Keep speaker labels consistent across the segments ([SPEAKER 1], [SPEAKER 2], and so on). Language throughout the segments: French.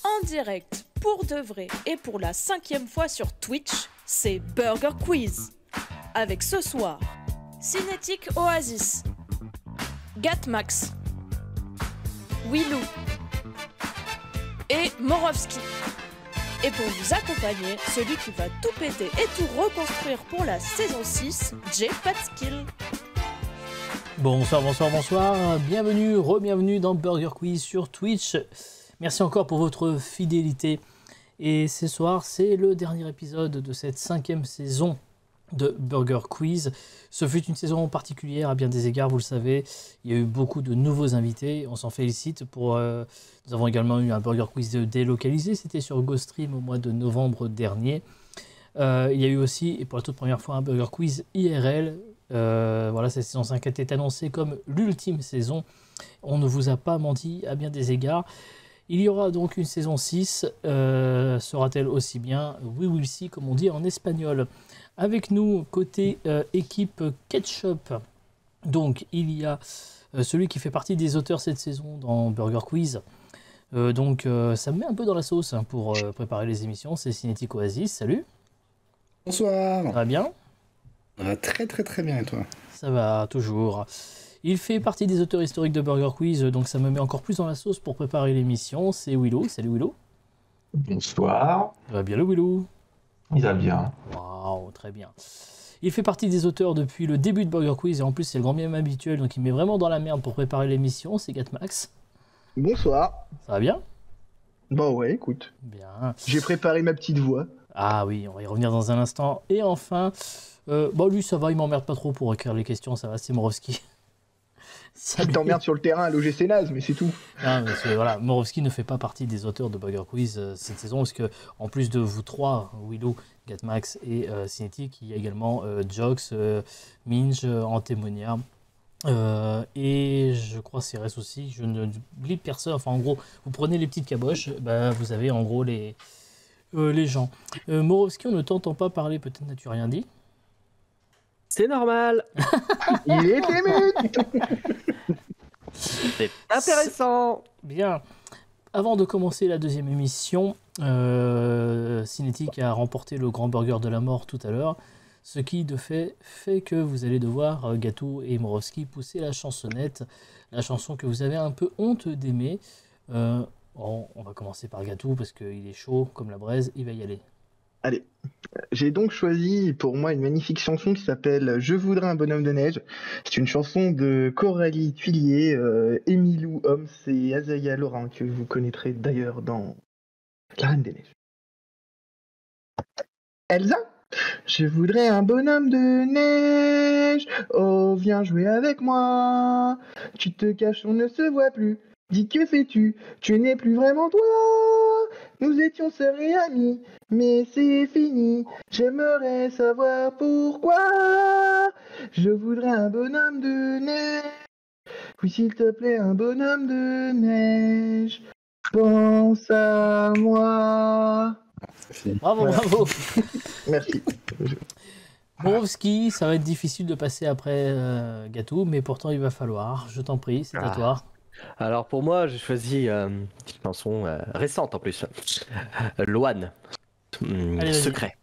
[SPEAKER 1] En direct, pour de vrai et pour la 5e fois sur Twitch, c'est Burger Quiz. Avec ce soir, Cinétique Oasis, Gatmax, Willou et Morovski. Et pour vous accompagner, celui qui va tout péter et tout reconstruire pour la saison 6, Jay Patskill.
[SPEAKER 2] Bonsoir, bonsoir, bonsoir. Bienvenue, re-bienvenue dans Burger Quiz sur Twitch. Merci encore pour votre fidélité. Et ce soir, c'est le dernier épisode de cette 5e saison de Burger Quiz. Ce fut une saison particulière à bien des égards, vous le savez. Il y a eu beaucoup de nouveaux invités, on s'en félicite. Nous avons également eu un Burger Quiz délocalisé, c'était sur GoStream au mois de novembre dernier. Il y a eu aussi, et pour la toute première fois, un Burger Quiz IRL. Voilà, cette saison 5 a été annoncée comme l'ultime saison. On ne vous a pas menti à bien des égards. Il y aura donc une saison 6. Sera-t-elle aussi bien? We will see, comme on dit en espagnol. Avec nous, côté équipe Ketchup, donc il y a celui qui fait partie des auteurs cette saison dans Burger Quiz. Ça me met un peu dans la sauce pour préparer les émissions. C'est Cinétique Oasis, salut.
[SPEAKER 3] Bonsoir.
[SPEAKER 2] Ça va bien?
[SPEAKER 3] Très très très bien, et toi?
[SPEAKER 2] Ça va, toujours. Il fait partie des auteurs historiques de Burger Quiz, donc ça me met encore plus dans la sauce pour préparer l'émission. C'est Willou, salut Willou.
[SPEAKER 4] Bonsoir.
[SPEAKER 2] Ça va bien le Willou?
[SPEAKER 4] Il va bien.
[SPEAKER 2] Waouh, très bien. Il fait partie des auteurs depuis le début de Burger Quiz, et en plus c'est le grand même habituel, donc il met vraiment dans la merde pour préparer l'émission. C'est Gatmax.
[SPEAKER 5] Bonsoir.
[SPEAKER 2] Ça va bien?
[SPEAKER 5] Bah ouais, écoute.
[SPEAKER 2] Bien.
[SPEAKER 5] J'ai préparé ma petite voix.
[SPEAKER 2] Ah oui, on va y revenir dans un instant. Et enfin, lui ça va, il m'emmerde pas trop pour écrire les questions, ça va, c'est Morovski.
[SPEAKER 5] Il t'emmerde sur le terrain à l'OGC Naz, mais c'est tout.
[SPEAKER 2] Non, mais voilà, Morovski ne fait pas partie des auteurs de Burger Quiz cette saison, parce que en plus de vous trois, Willou, Gatmax et Cinétique, il y a également Jox, Minge, Antemonia, et je crois CRS aussi, je ne lis personne, enfin en gros, vous prenez les petites caboches, vous avez en gros les gens. Morovski, on ne t'entend pas parler, peut-être n'as-tu rien dit?
[SPEAKER 6] C'est normal.
[SPEAKER 5] Il est ému.
[SPEAKER 6] C'est intéressant.
[SPEAKER 2] Bien. Avant de commencer la deuxième émission, Cinétique a remporté le Grand Burger de la Mort tout à l'heure, ce qui de fait que vous allez devoir, Gatou et Morovski, pousser la chansonnette, la chanson que vous avez un peu honte d'aimer. On va commencer par Gatou parce qu'il est chaud comme la braise, il va y aller.
[SPEAKER 5] Allez, j'ai donc choisi pour moi une magnifique chanson qui s'appelle « Je voudrais un bonhomme de neige ». C'est une chanson de Coralie Tuillier, Émilou Homs et Azaya Laurin, que vous connaîtrez d'ailleurs dans La Reine des Neiges. Elsa ? Je voudrais un bonhomme de neige, oh viens jouer avec moi. Tu te caches, on ne se voit plus. Dis que fais-tu? Tu n'es plus vraiment toi. Nous étions sœurs et amis, mais c'est fini. J'aimerais savoir pourquoi. Je voudrais un bonhomme de neige. Oui, s'il te plaît, un bonhomme de neige. Pense à moi.
[SPEAKER 2] Bravo, bravo.
[SPEAKER 5] Merci.
[SPEAKER 2] Morovski, ça va être difficile de passer après Gatou, mais pourtant il va falloir. Je t'en prie, c'est à toi.
[SPEAKER 6] Alors pour moi, j'ai choisi une chanson récente en plus. Loane, Secret.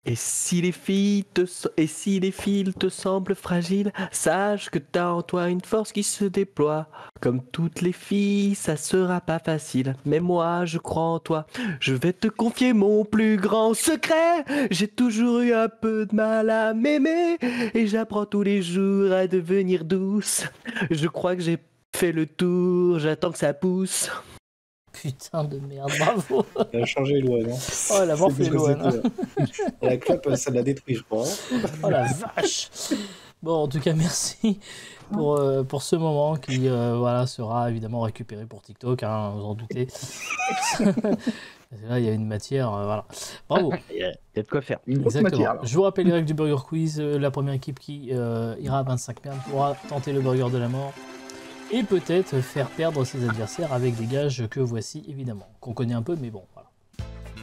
[SPEAKER 6] Et si les filles te semblent fragiles, sache que t'as en toi une force qui se déploie. Comme toutes les filles, ça sera pas facile, mais moi je crois en toi. Je vais te confier mon plus grand secret. J'ai toujours eu un peu de mal à m'aimer, et j'apprends tous les jours à devenir douce. Je crois que j'ai fait le tour, j'attends que ça pousse.
[SPEAKER 2] Putain de merde, bravo.
[SPEAKER 3] Elle a changé Loane. Hein.
[SPEAKER 2] Oh, elle a morflé Loane.
[SPEAKER 3] La clope, ça l'a détruit, je crois.
[SPEAKER 2] Oh la vache. Bon, en tout cas, merci pour ce moment qui sera évidemment récupéré pour TikTok, hein, vous en doutez. Là, il y a une matière, voilà. Bravo.
[SPEAKER 6] Il y a de quoi faire.
[SPEAKER 5] Une grosse
[SPEAKER 2] Exactement.
[SPEAKER 5] matière, là.
[SPEAKER 2] Je vous rappelle les règles du Burger Quiz. La première équipe qui ira à 25 merdes pourra tenter le burger de la mort et peut-être faire perdre ses adversaires avec des gages que voici évidemment, qu'on connaît un peu, mais bon, voilà.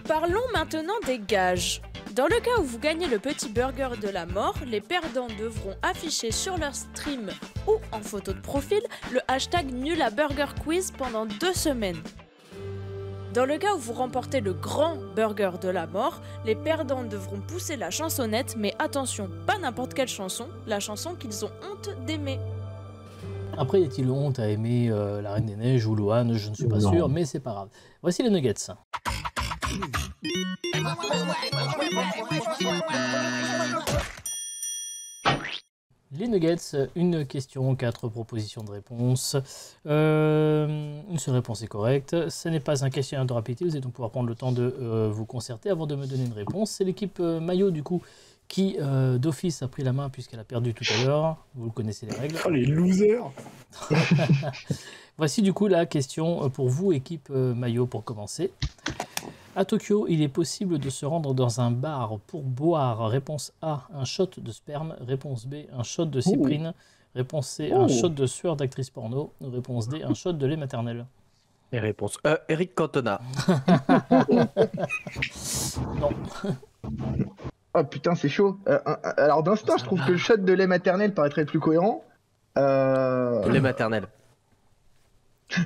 [SPEAKER 1] Parlons maintenant des gages. Dans le cas où vous gagnez le petit burger de la mort, les perdants devront afficher sur leur stream ou en photo de profil le hashtag nul à Burger Quiz pendant 2 semaines. Dans le cas où vous remportez le grand burger de la mort, les perdants devront pousser la chansonnette, mais attention, pas n'importe quelle chanson, la chanson qu'ils ont honte d'aimer.
[SPEAKER 2] Après, y a-t-il honte à aimer La Reine des Neiges ou Loane? Je ne suis pas sûr, mais c'est pas grave. Voici les nuggets. Les nuggets, une question, 4 propositions de réponse. Une seule réponse est correcte. Ce n'est pas un questionnaire de rapidité, vous allez donc pouvoir prendre le temps de vous concerter avant de me donner une réponse. C'est l'équipe maillot du coup qui d'office a pris la main puisqu'elle a perdu tout à l'heure. Vous connaissez les règles.
[SPEAKER 3] Oh les losers.
[SPEAKER 2] Voici du coup la question pour vous, équipe maillot, pour commencer. À Tokyo, il est possible de se rendre dans un bar pour boire. Réponse A, un shot de sperme. Réponse B, un shot de cyprine. Réponse C, un shot de sueur d'actrice porno. Réponse D, un shot de lait maternel.
[SPEAKER 6] Et réponse Eric Cantona.
[SPEAKER 2] Non.
[SPEAKER 5] Oh putain, c'est chaud. Alors d'instinct, je trouve que le shot de lait maternel paraîtrait plus cohérent.
[SPEAKER 6] Lait maternel.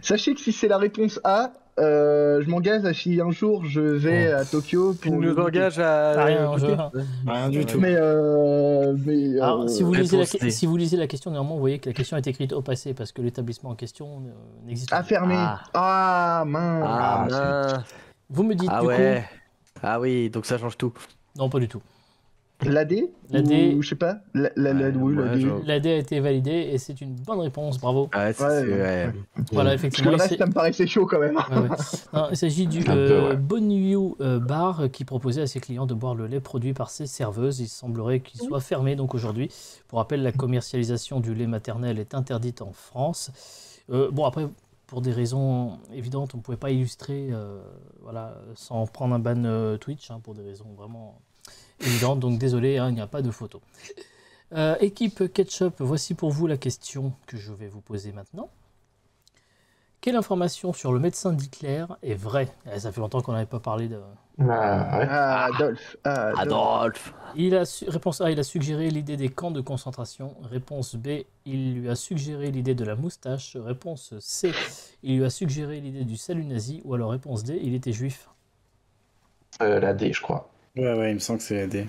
[SPEAKER 5] Sachez que si c'est la réponse A, je m'engage à si un jour je vais à Tokyo pour.
[SPEAKER 6] Tu nous engages à
[SPEAKER 2] Rien en jeu.
[SPEAKER 3] Rien du tout.
[SPEAKER 5] Mais
[SPEAKER 2] Alors, si vous
[SPEAKER 6] réponse
[SPEAKER 2] lisez la question, néanmoins, vous voyez que la question est écrite au passé parce que l'établissement en question n'existe pas.
[SPEAKER 5] fermé. Ah mince.
[SPEAKER 6] Ah mince.
[SPEAKER 2] Vous me dites
[SPEAKER 6] Ah
[SPEAKER 2] du
[SPEAKER 6] ouais. Ah oui, donc ça change tout.
[SPEAKER 2] coup. Non, pas du tout.
[SPEAKER 5] La D
[SPEAKER 2] La D.
[SPEAKER 5] Ou, je sais pas. Oui, la
[SPEAKER 6] ouais,
[SPEAKER 5] D.
[SPEAKER 6] genre.
[SPEAKER 2] La D a été validée et c'est une bonne réponse, bravo.
[SPEAKER 6] Ouais,
[SPEAKER 5] Ouais.
[SPEAKER 2] Voilà,
[SPEAKER 5] Parce que
[SPEAKER 2] effectivement.
[SPEAKER 5] le reste, ça me paraissait chaud quand même.
[SPEAKER 2] Ouais, ouais. Non, il s'agit du
[SPEAKER 4] Un peu, ouais.
[SPEAKER 2] Bonneview Bar qui proposait à ses clients de boire le lait produit par ses serveuses. Il semblerait qu'il soit fermé donc aujourd'hui. Pour rappel, la commercialisation du lait maternel est interdite en France. Bon, après, pour des raisons évidentes, on ne pouvait pas illustrer voilà, sans prendre un ban Twitch, hein, pour des raisons vraiment évidentes. Donc désolé, hein, il n'y a pas de photo. Équipe Ketchup, voici pour vous la question que je vais vous poser maintenant. Quelle information sur le médecin d'Hitler est vraie? Ça fait longtemps qu'on n'avait pas parlé de...
[SPEAKER 4] Bah, ouais.
[SPEAKER 5] Ah, Adolphe.
[SPEAKER 6] Adolphe.
[SPEAKER 2] Réponse A, il a suggéré l'idée des camps de concentration. Réponse B, il lui a suggéré l'idée de la moustache. Réponse C, il lui a suggéré l'idée du salut nazi. Ou alors réponse D, il était juif.
[SPEAKER 4] La D, je crois.
[SPEAKER 3] Ouais, il me semble que c'est la D.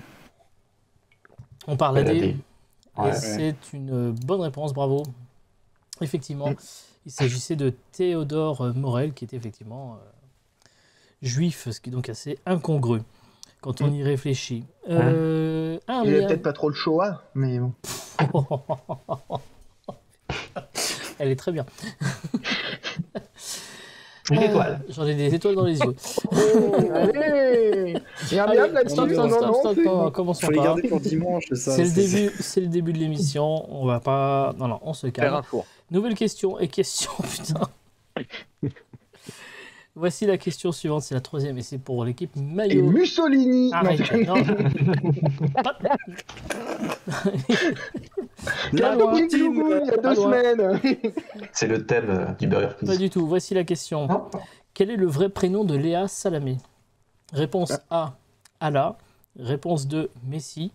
[SPEAKER 2] On parle
[SPEAKER 4] Ouais,
[SPEAKER 2] à
[SPEAKER 4] la
[SPEAKER 2] D.
[SPEAKER 4] D.
[SPEAKER 2] Et
[SPEAKER 4] Ouais.
[SPEAKER 2] c'est une bonne réponse, bravo. Effectivement, il s'agissait de Théodore Morel, qui était effectivement juif, ce qui est donc assez incongru quand on y réfléchit.
[SPEAKER 5] Il avait peut-être pas trop le Shoah, mais bon.
[SPEAKER 2] Elle est très bien.
[SPEAKER 4] Une étoile.
[SPEAKER 2] J'en ai des étoiles dans les yeux.
[SPEAKER 5] Allez. Et un miam là-dessus.
[SPEAKER 2] Stop, commençons
[SPEAKER 3] Faut les
[SPEAKER 2] pas.
[SPEAKER 3] garder pour dimanche, ça.
[SPEAKER 2] C'est le début de l'émission. On va pas. Non, on se
[SPEAKER 6] Faire
[SPEAKER 2] calme.
[SPEAKER 6] un tour.
[SPEAKER 2] Nouvelle question et question, putain. Voici la question suivante, c'est la troisième et c'est pour l'équipe
[SPEAKER 5] Et
[SPEAKER 2] maillot.
[SPEAKER 5] Mussolini.
[SPEAKER 2] Arrête, non.
[SPEAKER 5] La
[SPEAKER 2] Pas loin.
[SPEAKER 5] il y a
[SPEAKER 2] Pas
[SPEAKER 5] 2
[SPEAKER 2] loin.
[SPEAKER 5] semaines.
[SPEAKER 4] C'est le thème du Burger
[SPEAKER 2] Pas
[SPEAKER 4] Quiz.
[SPEAKER 2] du tout. Voici la question.
[SPEAKER 4] Non.
[SPEAKER 2] Quel est le vrai prénom de Léa Salamé? Réponse A, Allah. Réponse 2, Messi.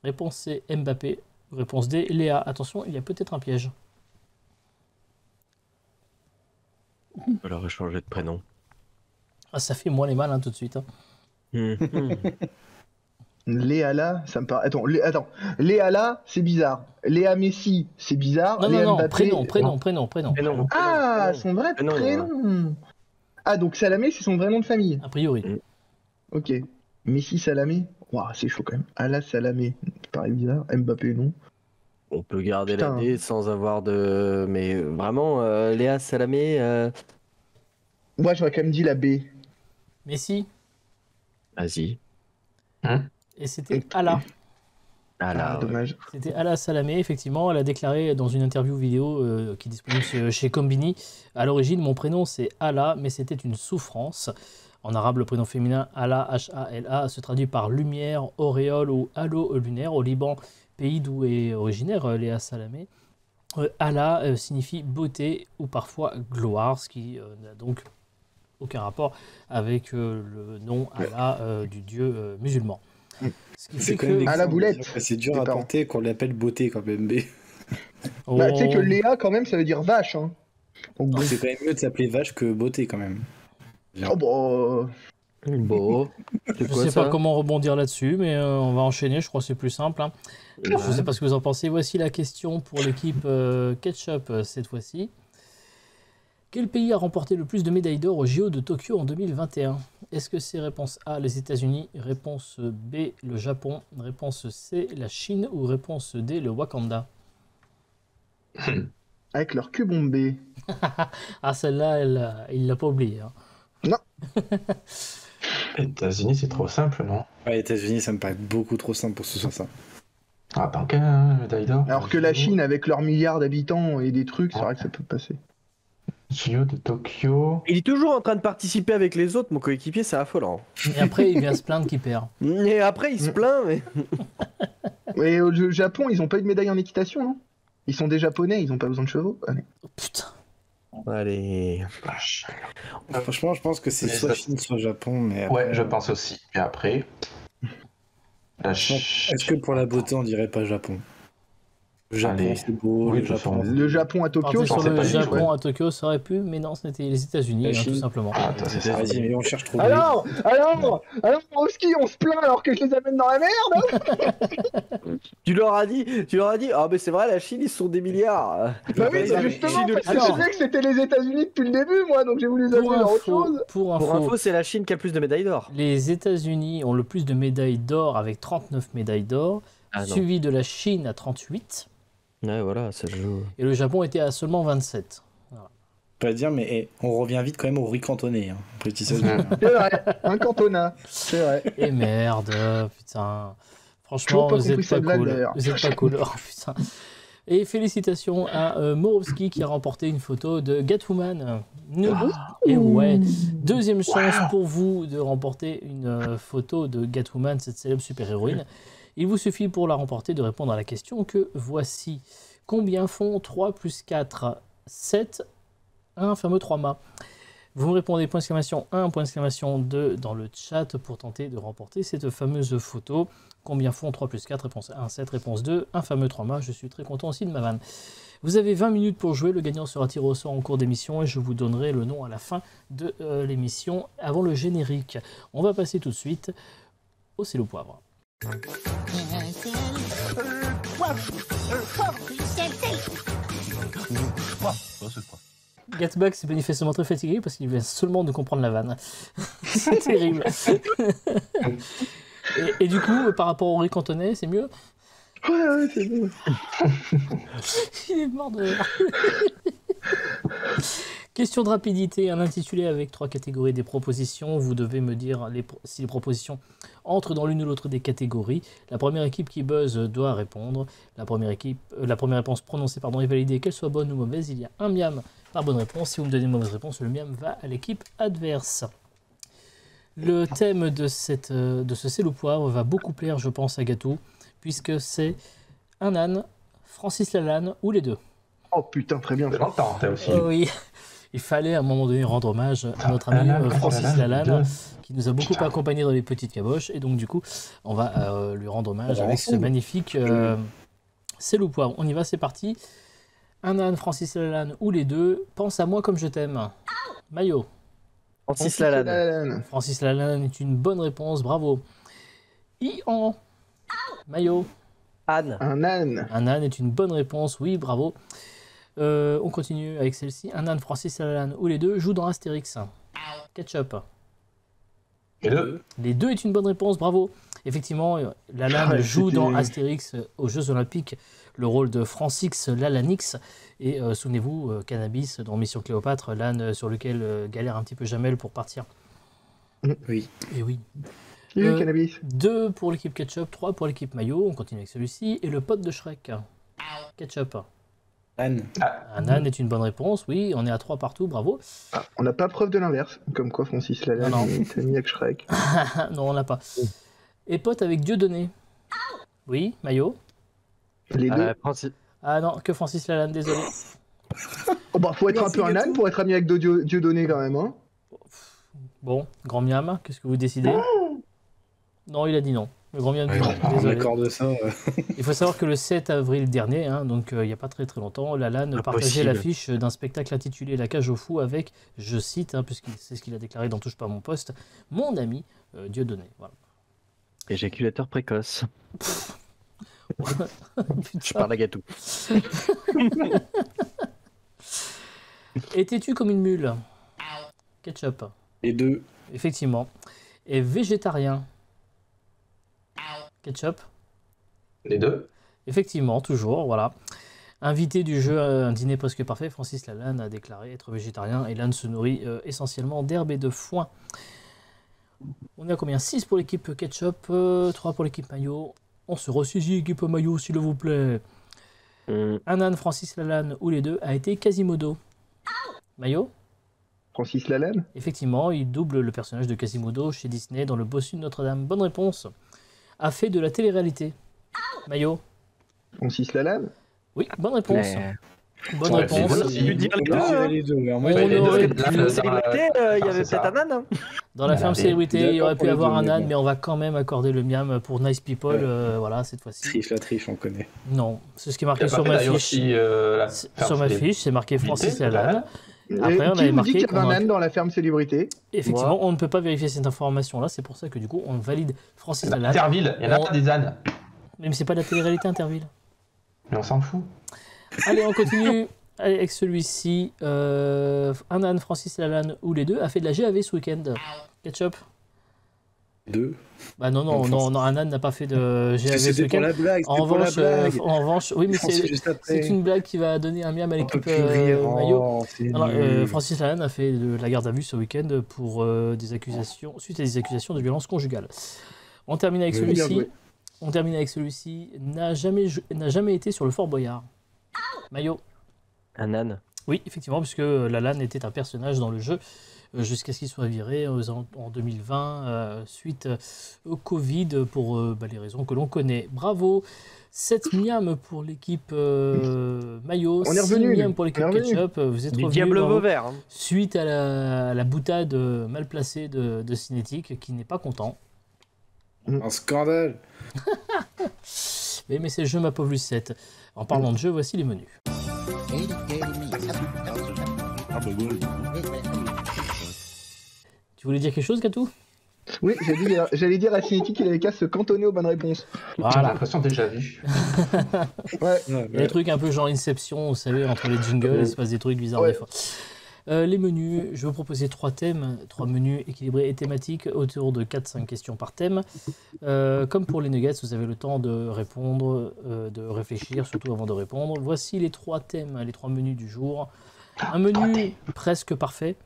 [SPEAKER 2] Réponse C, Mbappé. Réponse D, Léa. Attention, il y a peut-être un piège.
[SPEAKER 6] On leur changer de prénom.
[SPEAKER 2] Ah, ça fait moins les mal, hein, tout de suite. Hein.
[SPEAKER 5] Léa, ça me paraît. Attends. Léa, c'est bizarre. Léa Messi, c'est bizarre.
[SPEAKER 2] Non,
[SPEAKER 5] Léa
[SPEAKER 2] non,
[SPEAKER 5] Mbappé...
[SPEAKER 2] prénom.
[SPEAKER 6] Prénom.
[SPEAKER 5] Ah, son vrai
[SPEAKER 6] Prénom,
[SPEAKER 5] prénom. Ah, donc Salamé, c'est son vrai nom de famille.
[SPEAKER 2] A priori.
[SPEAKER 5] Ok. Messi Salamé. Waouh, c'est chaud quand même. Allah Salamé. Ça paraît bizarre. Mbappé, non.
[SPEAKER 6] On peut garder
[SPEAKER 5] Putain.
[SPEAKER 6] la D sans avoir de. Mais vraiment, Léa Salamé.
[SPEAKER 5] Moi, j'aurais quand même dit la B.
[SPEAKER 2] Messi.
[SPEAKER 6] Vas-y.
[SPEAKER 2] Et c'était Allah.
[SPEAKER 6] Ah là, ouais.
[SPEAKER 5] Dommage.
[SPEAKER 2] C'était Allah Salamé, effectivement. Elle a déclaré dans une interview vidéo qui est disponible chez Combini. À l'origine, mon prénom c'est Allah, mais c'était une souffrance. En arabe, le prénom féminin Allah, H-A-L-A, se traduit par lumière, auréole ou halo lunaire. Au Liban, pays d'où est originaire Léa Salamé, Allah signifie beauté ou parfois gloire, ce qui n'a donc aucun rapport avec le nom Allah du dieu musulman. Ce qui
[SPEAKER 3] C'est
[SPEAKER 2] fait
[SPEAKER 3] quand même
[SPEAKER 2] que...
[SPEAKER 5] À la
[SPEAKER 3] l'exemple,
[SPEAKER 5] boulette.
[SPEAKER 3] c'est-à-dire que c'est dur
[SPEAKER 5] Des
[SPEAKER 3] à
[SPEAKER 5] parents.
[SPEAKER 3] porter qu'on l'appelle beauté quand même. Mais
[SPEAKER 5] Bah, tu sais que
[SPEAKER 2] Oh.
[SPEAKER 5] Léa, quand même, ça veut dire vache. Hein. Donc, bon.
[SPEAKER 3] c'est quand même mieux de s'appeler vache que beauté quand même.
[SPEAKER 5] Oh, bah.
[SPEAKER 6] Bon, c'est
[SPEAKER 2] Je
[SPEAKER 6] quoi
[SPEAKER 2] sais
[SPEAKER 6] ça?
[SPEAKER 2] pas comment rebondir là-dessus, mais on va enchaîner, je crois que c'est plus simple. Hein. Je sais pas ce que vous en pensez. Voici la question pour l'équipe Ketchup cette fois-ci. Quel pays a remporté le plus de médailles d'or au JO de Tokyo en 2021? Est-ce que c'est réponse A, les États-Unis, réponse B, le Japon, réponse C, la Chine ou réponse D, le Wakanda?
[SPEAKER 5] Avec leur cul bombé.
[SPEAKER 2] Ah, celle-là, il l'a pas oubliée. Hein.
[SPEAKER 4] Les États-Unis, c'est trop simple, non?
[SPEAKER 3] Ouais, les États-Unis, ça me paraît beaucoup trop simple pour que ce soit ça.
[SPEAKER 4] Ah, tant qu'un hein, médaille d'or.
[SPEAKER 5] Alors que la Chine, avec leurs milliards d'habitants et des trucs, c'est vrai que ça peut passer.
[SPEAKER 4] JO de Tokyo.
[SPEAKER 6] Il est toujours en train de participer avec les autres, mon coéquipier, c'est affolant.
[SPEAKER 2] Et après, il vient se plaindre qu'il perd.
[SPEAKER 6] Et après, il se plaint, mais...
[SPEAKER 5] Et au Japon, ils ont pas eu de médaille en équitation, non? Ils sont des japonais, ils ont pas besoin de chevaux. Allez.
[SPEAKER 2] Oh, putain.
[SPEAKER 6] Allez...
[SPEAKER 4] Vache.
[SPEAKER 3] Franchement, je pense que c'est
[SPEAKER 4] Mais
[SPEAKER 3] soit
[SPEAKER 4] ça-
[SPEAKER 3] Chine, soit Japon. Mais
[SPEAKER 4] Ouais,
[SPEAKER 3] après,
[SPEAKER 4] je pense aussi. Et après.
[SPEAKER 3] Est-ce que pour la beauté, on dirait pas Japon? Le Japon,
[SPEAKER 4] Allez.
[SPEAKER 3] c'est beau.
[SPEAKER 4] Oui,
[SPEAKER 3] le
[SPEAKER 4] de toute
[SPEAKER 3] Japon.
[SPEAKER 4] façon.
[SPEAKER 5] Le Japon à Tokyo,
[SPEAKER 2] Partir
[SPEAKER 4] je
[SPEAKER 2] sur
[SPEAKER 4] pensais
[SPEAKER 2] le
[SPEAKER 4] pas dire,
[SPEAKER 2] Japon
[SPEAKER 4] ouais.
[SPEAKER 2] à Tokyo, ça aurait pu, mais non, c'était les États-Unis,
[SPEAKER 3] La
[SPEAKER 2] hein, tout
[SPEAKER 3] Chine.
[SPEAKER 2] simplement.
[SPEAKER 4] Ah, toi, c'est ça.
[SPEAKER 3] Vas-y, mais on cherche trop.
[SPEAKER 5] Alors, au ski, on se plaint alors que je les amène dans la merde.
[SPEAKER 6] Tu leur as dit, ah mais c'est vrai, la Chine, ils sont des milliards.
[SPEAKER 5] Bah oui,
[SPEAKER 3] vas-y,
[SPEAKER 5] c'est
[SPEAKER 3] mais-
[SPEAKER 5] justement parce que
[SPEAKER 2] Alors-
[SPEAKER 5] je savais que c'était les États-Unis depuis le début, moi, donc j'ai voulu les
[SPEAKER 2] Pour
[SPEAKER 5] amener dans autre
[SPEAKER 2] info,
[SPEAKER 5] chose.
[SPEAKER 2] pour
[SPEAKER 6] Pour
[SPEAKER 2] info,
[SPEAKER 6] info, c'est la Chine qui a le plus de médailles d'or.
[SPEAKER 2] les États-Unis ont le plus de médailles d'or avec 39 médailles d'or,
[SPEAKER 6] Ah non.
[SPEAKER 2] suivi de la Chine à 38,
[SPEAKER 6] Ouais, voilà, ça se joue.
[SPEAKER 2] et le Japon était à seulement 27.
[SPEAKER 3] Pas dire, mais on revient vite quand même au riz cantonné. Hein. Petit 16 hein.
[SPEAKER 5] C'est vrai, un cantonat, c'est vrai.
[SPEAKER 2] Et merde, putain.
[SPEAKER 5] Toujours
[SPEAKER 2] Franchement,
[SPEAKER 5] pas
[SPEAKER 2] vous
[SPEAKER 5] compris
[SPEAKER 2] êtes pas
[SPEAKER 5] cette vanne,
[SPEAKER 2] cool.
[SPEAKER 5] d'ailleurs.
[SPEAKER 2] Vous êtes pas cool. Oh, putain. Et félicitations à Morovski qui a remporté une photo de Catwoman. Et ouais, deuxième chance pour vous de remporter une photo de Catwoman, cette célèbre super-héroïne. Il vous suffit pour la remporter de répondre à la question que voici. Combien font 3 plus 4, 7, un fameux 3 mâts? Vous me répondez point d'exclamation 1, point d'exclamation 2 dans le chat pour tenter de remporter cette fameuse photo. Combien font 3 plus 4, réponse 1, 7, réponse 2, un fameux 3 mâts. Je suis très content aussi de ma vanne. Vous avez 20 minutes pour jouer, le gagnant sera tiré au sort en cours d'émission et je vous donnerai le nom à la fin de l'émission avant le générique. On va passer tout de suite au sel au poivre. Gatback est manifestement très fatigué parce qu'il vient seulement de comprendre la vanne. C'est terrible. Et du coup, par rapport au riz cantonais, c'est mieux?
[SPEAKER 5] Ouais, c'est bon.
[SPEAKER 2] Il est mort de rire. Question de rapidité, un intitulé avec 3 catégories des propositions. Vous devez me dire si les propositions entrent dans l'une ou l'autre des catégories. La première équipe qui buzz doit répondre. La première réponse prononcée est validée, qu'elle soit bonne ou mauvaise. Il y a un miam par bonne réponse. Si vous me donnez une mauvaise réponse, le miam va à l'équipe adverse. Le thème de ce sel au poivre va beaucoup plaire, je pense, à Gatou, puisque c'est un âne, Francis Lalanne ou les deux.
[SPEAKER 5] Oh putain, très bien.
[SPEAKER 4] Je l'entends, t'as aussi.
[SPEAKER 2] Oh oui, il fallait à un moment donné rendre hommage à notre ami Francis Lalanne, qui nous a beaucoup accompagnés dans les petites caboches, et donc du coup, on va lui rendre hommage avec ce magnifique sel au poivre. On y va, c'est parti. Un âne, Francis Lalanne ou les deux, pense à moi comme je t'aime. Mayo.
[SPEAKER 6] Francis Lalanne.
[SPEAKER 2] Francis Lalanne est une bonne réponse, bravo. Ian. Mayo.
[SPEAKER 6] Anne.
[SPEAKER 5] Un âne.
[SPEAKER 2] Un âne est une bonne réponse, oui, bravo. On continue avec celle-ci. Un âne, Francis Lalanne ou les deux jouent dans Astérix. Ketchup.
[SPEAKER 4] Les deux.
[SPEAKER 2] Les deux est une bonne réponse, bravo. Effectivement, Lalanne joue dans Astérix aux Jeux Olympiques le rôle de Francis Lalanix. Et souvenez-vous, Cannabis dans Mission Cléopâtre, l'âne sur lequel galère un petit peu Jamel pour partir.
[SPEAKER 3] Oui.
[SPEAKER 2] Et oui.
[SPEAKER 5] Cannabis.
[SPEAKER 2] 2 pour l'équipe Ketchup, 3 pour l'équipe Mayo. On continue avec celui-ci. Et le pote de Shrek. Ketchup.
[SPEAKER 3] Anne.
[SPEAKER 2] Un âne est une bonne réponse, oui, on est à 3 partout, bravo.
[SPEAKER 5] Ah, on n'a pas preuve de l'inverse, comme quoi Francis Lalanne
[SPEAKER 2] Non, non.
[SPEAKER 5] est ami avec Shrek.
[SPEAKER 2] Non, on l'a pas. Et pote avec Dieudonné. Oui, Mayo.
[SPEAKER 5] Les deux.
[SPEAKER 6] Francis...
[SPEAKER 2] Ah non, que Francis Lalanne, désolé.
[SPEAKER 5] Oh bah faut être un peu un âne pour être ami avec Dieudonné quand même, hein.
[SPEAKER 2] Bon, grand miam, qu'est-ce que vous décidez? Non, il a dit non. Le grand miam du
[SPEAKER 3] Ouais,
[SPEAKER 2] monde,
[SPEAKER 3] on
[SPEAKER 2] désolé.
[SPEAKER 3] accorde ça.
[SPEAKER 2] Il faut savoir que le 7 avril dernier, hein, donc il n'y a pas très longtemps, Lalanne partageait
[SPEAKER 3] Impossible.
[SPEAKER 2] l'affiche d'un spectacle intitulé La cage aux fous avec, je cite, hein, puisque c'est ce qu'il a déclaré dans Touche pas à mon poste, mon ami Dieudonné. Voilà.
[SPEAKER 6] Éjaculateur précoce. Je
[SPEAKER 2] Putain.
[SPEAKER 6] parle à Gatou.
[SPEAKER 2] Et têtu comme une mule. Ketchup,
[SPEAKER 3] Les deux.
[SPEAKER 2] effectivement. Et végétarien. Ketchup,
[SPEAKER 4] Les deux.
[SPEAKER 2] effectivement, toujours, voilà. Invité du jeu Un dîner presque parfait, Francis Lalanne a déclaré être végétarien et l'âne se nourrit essentiellement d'herbe et de foin. On est à combien? 6 pour l'équipe Ketchup, 3 pour l'équipe Maillot. On se ressaisit, équipe Maillot, s'il vous plaît. Un âne, Francis Lalanne ou les deux a été Quasimodo. Maillot?
[SPEAKER 5] Francis Lalanne.
[SPEAKER 2] Effectivement, il double le personnage de Quasimodo chez Disney dans Le Bossu de Notre-Dame. Bonne réponse. A fait de la télé-réalité. Maillot?
[SPEAKER 5] Francis Lalanne.
[SPEAKER 2] Oui, bonne réponse.
[SPEAKER 6] Mais-
[SPEAKER 2] Bonne
[SPEAKER 4] Ouais,
[SPEAKER 2] réponse.
[SPEAKER 4] c'est aussi-
[SPEAKER 6] Tu dire les
[SPEAKER 3] On
[SPEAKER 6] deux,
[SPEAKER 3] peut
[SPEAKER 6] hein.
[SPEAKER 3] dire les deux. Alors, moi,
[SPEAKER 2] On
[SPEAKER 3] je dirais les
[SPEAKER 2] aurait
[SPEAKER 3] deux.
[SPEAKER 2] pu-
[SPEAKER 4] Là,
[SPEAKER 6] La célébrité, il y avait
[SPEAKER 4] c'est
[SPEAKER 6] peut-être
[SPEAKER 4] ça.
[SPEAKER 6] un âne. Hein.
[SPEAKER 2] Dans la ferme
[SPEAKER 4] Allez,
[SPEAKER 2] célébrité, il y
[SPEAKER 3] d'accord
[SPEAKER 2] aurait
[SPEAKER 3] pour
[SPEAKER 2] pu
[SPEAKER 3] les
[SPEAKER 2] avoir
[SPEAKER 3] deux,
[SPEAKER 2] un
[SPEAKER 3] mais
[SPEAKER 2] âne,
[SPEAKER 3] bon.
[SPEAKER 2] mais on va quand même accorder le miam pour Nice People.
[SPEAKER 3] Ouais.
[SPEAKER 2] Voilà, cette fois-ci.
[SPEAKER 3] La triche, on connaît.
[SPEAKER 2] Non, c'est ce qui est
[SPEAKER 4] Il
[SPEAKER 2] marqué
[SPEAKER 4] a pas
[SPEAKER 2] sur
[SPEAKER 4] fait
[SPEAKER 2] ma
[SPEAKER 4] d'ailleurs
[SPEAKER 2] fiche.
[SPEAKER 4] aussi la
[SPEAKER 2] Sur ma fiche, c'est marqué Francis
[SPEAKER 4] Lalanne.
[SPEAKER 2] Lalanne. Après,
[SPEAKER 5] Et
[SPEAKER 2] on
[SPEAKER 5] qui
[SPEAKER 2] avait
[SPEAKER 5] vous
[SPEAKER 2] marqué
[SPEAKER 5] dit qu'il y avait
[SPEAKER 2] qu'on
[SPEAKER 5] un
[SPEAKER 2] a-
[SPEAKER 5] âne dans la ferme célébrité?
[SPEAKER 2] Effectivement, on ne peut pas vérifier cette information-là. C'est pour ça que du coup, on valide Francis Lalanne.
[SPEAKER 4] Interville, il y en a
[SPEAKER 2] On-
[SPEAKER 4] pas des ânes.
[SPEAKER 2] Même si c'est pas de la télé-réalité Interville.
[SPEAKER 4] Mais on s'en fout.
[SPEAKER 2] Allez, on continue. Allez, avec celui-ci. Un âne, Francis Lalanne ou les deux a fait de la GAV ce week-end. Ketchup?
[SPEAKER 3] Deux.
[SPEAKER 2] Bah non, non,
[SPEAKER 3] Donc,
[SPEAKER 2] non, non, un âne n'a pas fait de GAV ce
[SPEAKER 3] C'était pour
[SPEAKER 2] week-end.
[SPEAKER 3] la blague.
[SPEAKER 2] En
[SPEAKER 3] C'était pour la
[SPEAKER 2] revanche,
[SPEAKER 3] blague.
[SPEAKER 2] oui, mais
[SPEAKER 3] Je pensais
[SPEAKER 2] c'est
[SPEAKER 3] juste après.
[SPEAKER 2] une blague qui va donner un miam à
[SPEAKER 3] On peut
[SPEAKER 2] l'équipe
[SPEAKER 3] plus rire.
[SPEAKER 2] Maillot.
[SPEAKER 3] Oh, c'est
[SPEAKER 2] Alors,
[SPEAKER 3] nul.
[SPEAKER 2] Francis Lalanne a fait de la garde à vue ce week-end pour des accusations, suite à des accusations de violence conjugale. On termine avec
[SPEAKER 3] Oui,
[SPEAKER 5] bien
[SPEAKER 2] celui-ci.
[SPEAKER 5] joué.
[SPEAKER 2] On termine avec celui-ci. N'a jamais été sur le Fort Boyard. Maillot.
[SPEAKER 6] Un âne.
[SPEAKER 2] Oui, effectivement, puisque Lalanne était un personnage dans le jeu jusqu'à ce qu'il soit viré en 2020 suite au Covid pour les raisons que l'on connaît. Bravo. 7 miam pour l'équipe Maillot.
[SPEAKER 5] On est
[SPEAKER 2] 6
[SPEAKER 5] revenu,
[SPEAKER 2] miam pour l'équipe
[SPEAKER 5] on est revenu.
[SPEAKER 2] Ketchup. Vous êtes
[SPEAKER 6] Du
[SPEAKER 2] revenus,
[SPEAKER 6] diable
[SPEAKER 2] bravo.
[SPEAKER 6] Vauvert. Hein.
[SPEAKER 2] Suite à la boutade mal placée de Cinétique qui n'est pas content.
[SPEAKER 3] Un scandale.
[SPEAKER 2] Mais c'est le jeu ma pauvre Lucette. En parlant de jeu, voici les menus. Tu voulais dire quelque chose, Katou?
[SPEAKER 5] Oui, j'allais dire à Cinétique qu'il avait qu'à se cantonner aux bonnes réponses.
[SPEAKER 4] J'ai
[SPEAKER 2] Voilà.
[SPEAKER 4] l'impression déjà vu.
[SPEAKER 5] Ouais.
[SPEAKER 2] Il y a des trucs un peu genre Inception, vous savez, entre les jingles, il se passe des trucs bizarres
[SPEAKER 5] Ouais.
[SPEAKER 2] des fois. Les menus, je vais vous proposer 3 thèmes, 3 menus équilibrés et thématiques autour de 4-5 questions par thème. Comme pour les nuggets, vous avez le temps de répondre, de réfléchir, surtout avant de répondre. Voici les 3 thèmes, les 3 menus du jour. Un menu presque parfait,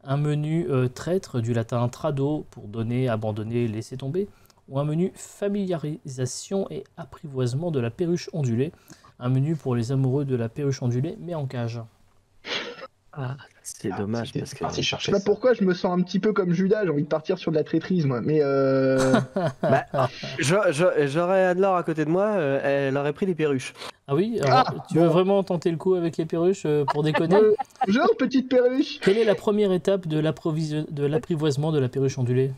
[SPEAKER 2] un menu traître du latin trado pour donner, abandonner, laisser tomber, ou un menu familiarisation et apprivoisement de la perruche ondulée, un menu pour les amoureux de la perruche ondulée mais en cage.
[SPEAKER 6] Ah, c'est dommage
[SPEAKER 4] C'était
[SPEAKER 6] parce que.
[SPEAKER 4] parti
[SPEAKER 5] Je
[SPEAKER 4] chercher
[SPEAKER 5] sais pas
[SPEAKER 4] ça.
[SPEAKER 5] pourquoi je me sens un petit peu comme Judas, j'ai envie de partir sur de la traîtrise, moi. Mais
[SPEAKER 6] Bah, j'aurais Anne-Laure à côté de moi, elle aurait pris les perruches.
[SPEAKER 2] Ah oui, alors, tu veux vraiment tenter le coup avec les perruches pour déconner?
[SPEAKER 5] genre petite perruche.
[SPEAKER 2] Quelle est la première étape de l'apprivoisement de la perruche ondulée?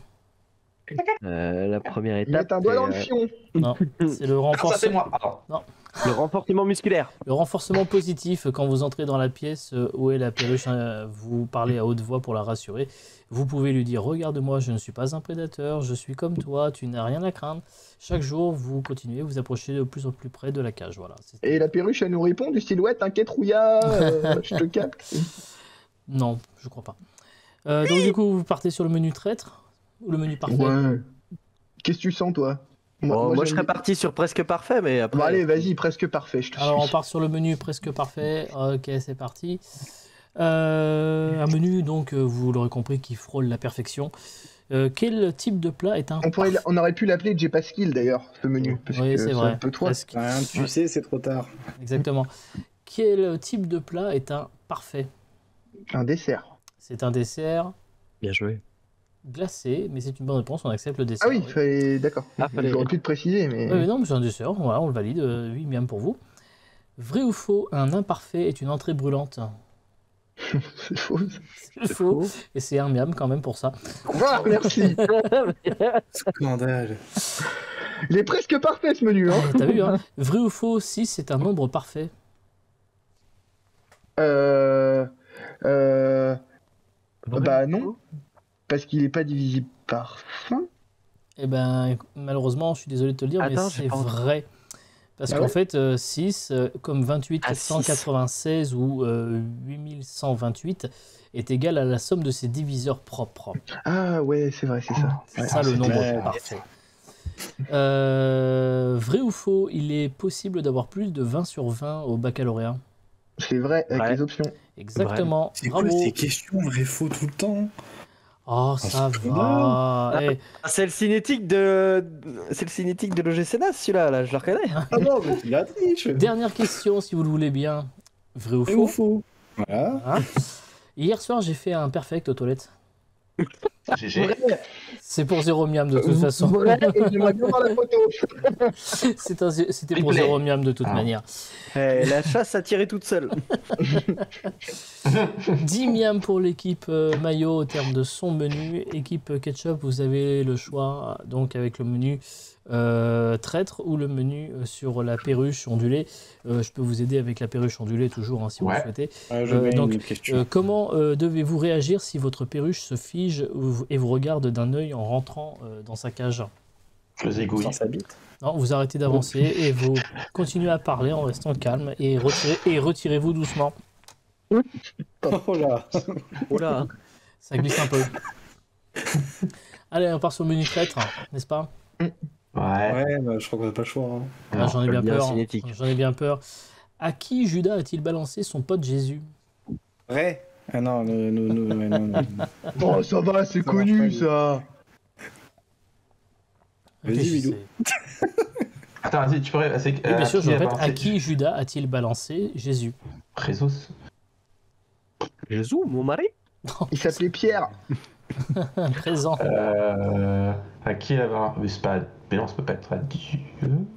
[SPEAKER 6] La première étape.
[SPEAKER 5] Mettre un doigt
[SPEAKER 6] c'est,
[SPEAKER 5] dans le fion.
[SPEAKER 2] Non, c'est le
[SPEAKER 4] Ah, ça c'est
[SPEAKER 2] renforcement.
[SPEAKER 4] moi. Pardon.
[SPEAKER 6] le renforcement musculaire.
[SPEAKER 2] Le renforcement positif, quand vous entrez dans la pièce où est la perruche, vous parlez à haute voix pour la rassurer. Vous pouvez lui dire « Regarde-moi, je ne suis pas un prédateur, je suis comme toi, tu n'as rien à craindre. » Chaque jour, vous continuez, vous approchez de plus en plus près de la cage. Voilà.
[SPEAKER 5] Et la perruche, elle nous répond du style ouais, t'inquiète, Rouilla, je te capte.
[SPEAKER 2] Non, je crois pas. Donc du coup, vous partez sur le menu traître ou le menu parfait?
[SPEAKER 5] Ouais. Qu'est-ce que tu sens, toi?
[SPEAKER 6] Moi, je
[SPEAKER 5] j'aime
[SPEAKER 6] serais
[SPEAKER 5] bien.
[SPEAKER 6] parti sur presque parfait, mais après.
[SPEAKER 5] Bon, allez, vas-y, presque parfait, je te
[SPEAKER 2] Alors on
[SPEAKER 5] suis.
[SPEAKER 2] part sur le menu presque parfait. Ok, c'est parti. Un menu donc vous l'aurez compris qui frôle la perfection. Quel type de plat est un
[SPEAKER 5] On aurait pu l'appeler J. Pascal d'ailleurs, ce menu. Parce
[SPEAKER 2] Oui,
[SPEAKER 5] que
[SPEAKER 2] c'est vrai.
[SPEAKER 5] un peu toi.
[SPEAKER 2] Presque.
[SPEAKER 3] Rien, tu sais, c'est trop tard.
[SPEAKER 2] Exactement. Quel type de plat est un parfait?
[SPEAKER 5] Un dessert.
[SPEAKER 2] C'est un dessert
[SPEAKER 6] Bien joué.
[SPEAKER 2] glacé, mais c'est une bonne réponse. On accepte le dessert.
[SPEAKER 5] Ah oui, d'accord.
[SPEAKER 6] Ah, fallait-
[SPEAKER 5] J'aurais pu te préciser, mais.
[SPEAKER 2] Oui, mais non, mais c'est un dessert. Voilà, on le valide. Oui, miam pour vous. Vrai ou faux, un imparfait est une entrée brûlante?
[SPEAKER 5] C'est faux.
[SPEAKER 2] C'est faux. Et c'est un miam quand même pour ça.
[SPEAKER 5] Ah, merci.
[SPEAKER 3] Scandale.
[SPEAKER 5] Il est presque parfait ce menu. Hein.
[SPEAKER 2] T'as vu, hein? Vrai ou faux, 6 est un nombre parfait.
[SPEAKER 5] Bah non. Parce qu'il est pas divisible par fin.
[SPEAKER 2] Eh ben, malheureusement, je suis désolé de te le dire,
[SPEAKER 6] Attends,
[SPEAKER 2] mais
[SPEAKER 6] j'ai
[SPEAKER 2] c'est
[SPEAKER 6] pas entendu.
[SPEAKER 2] vrai. Parce
[SPEAKER 5] Ah
[SPEAKER 2] qu'en
[SPEAKER 5] ouais
[SPEAKER 2] fait, 6, comme 28
[SPEAKER 6] Ah,
[SPEAKER 2] 496 ou 8128, est égal à la somme de ses diviseurs propres.
[SPEAKER 5] Ah ouais, c'est vrai, c'est ça.
[SPEAKER 2] C'est
[SPEAKER 5] Ouais.
[SPEAKER 2] ça le
[SPEAKER 4] c'est
[SPEAKER 2] nombre
[SPEAKER 3] clair.
[SPEAKER 2] parfait. Vrai ou faux, il est possible d'avoir plus de 20 sur 20 au baccalauréat?
[SPEAKER 5] C'est vrai, avec
[SPEAKER 6] Ouais.
[SPEAKER 5] les options.
[SPEAKER 2] Exactement.
[SPEAKER 3] C'est quoi
[SPEAKER 2] Bravo.
[SPEAKER 3] ces questions vrai-faux tout le temps?
[SPEAKER 2] Oh, ça
[SPEAKER 3] c'est
[SPEAKER 2] va. Eh,
[SPEAKER 6] Ah, c'est le cinétique de l'OGC celui-là, là, je le reconnais.
[SPEAKER 3] Ah non, mais tu la triches.
[SPEAKER 2] dernière question, si vous le voulez bien. Vrai ou
[SPEAKER 3] Vrai ou
[SPEAKER 2] faux?
[SPEAKER 3] faux? Voilà.
[SPEAKER 2] Hein. Hier soir, j'ai fait un perfect aux toilettes.
[SPEAKER 4] GG.
[SPEAKER 2] C'est pour Zéro Miam de toute façon.
[SPEAKER 5] Vrai, et j'aimerais bien voir la photo.
[SPEAKER 2] C'était pour
[SPEAKER 4] Replay.
[SPEAKER 2] Zéro Miam de toute
[SPEAKER 4] Ah.
[SPEAKER 2] manière.
[SPEAKER 6] La chasse a tiré toute seule.
[SPEAKER 2] 10 miam pour l'équipe maillot au terme de son menu. Équipe ketchup, vous avez le choix donc avec le menu traître ou le menu sur la perruche ondulée. Je peux vous aider avec la perruche ondulée toujours hein, si vous le
[SPEAKER 4] Ouais.
[SPEAKER 2] souhaitez.
[SPEAKER 3] Ah, je mets
[SPEAKER 2] donc,
[SPEAKER 3] une autre question.
[SPEAKER 2] Comment devez-vous réagir si votre perruche se fige et vous regarde d'un œil en rentrant dans sa cage?
[SPEAKER 4] Je zigouille.
[SPEAKER 3] Sans sa bite.
[SPEAKER 2] Non, vous arrêtez d'avancer et vous continuez à parler en restant calme et retirez-vous doucement.
[SPEAKER 3] Oh là.
[SPEAKER 6] Oh là.
[SPEAKER 2] Ça glisse un peu. Allez, on part sur le menu traître, n'est-ce pas?
[SPEAKER 4] Ouais.
[SPEAKER 3] Ouais, bah, je crois qu'on n'a pas le choix. Hein.
[SPEAKER 2] Ah, j'en ai bien peur.
[SPEAKER 6] Cinétique.
[SPEAKER 2] J'en ai bien peur. À qui Judas a-t-il balancé son pote Jésus?
[SPEAKER 3] Vrai? Ah non, non.
[SPEAKER 5] Oh, ça va, c'est
[SPEAKER 3] Ça
[SPEAKER 5] connu
[SPEAKER 3] marche pas,
[SPEAKER 5] ça.
[SPEAKER 3] Vas-y,
[SPEAKER 2] Réfléchissez.
[SPEAKER 3] Milou.
[SPEAKER 4] Attends, vas-y, tu pourrais.
[SPEAKER 2] Oui, bien sûr, je répète. À qui Judas a-t-il balancé Jésus?
[SPEAKER 4] Jésus.
[SPEAKER 6] Jésus, mon mari.
[SPEAKER 5] Il s'appelait Pierre.
[SPEAKER 2] Présent.
[SPEAKER 4] À qui elle va. Mais c'est pas. Mais non, ça peut pas être à Dieu.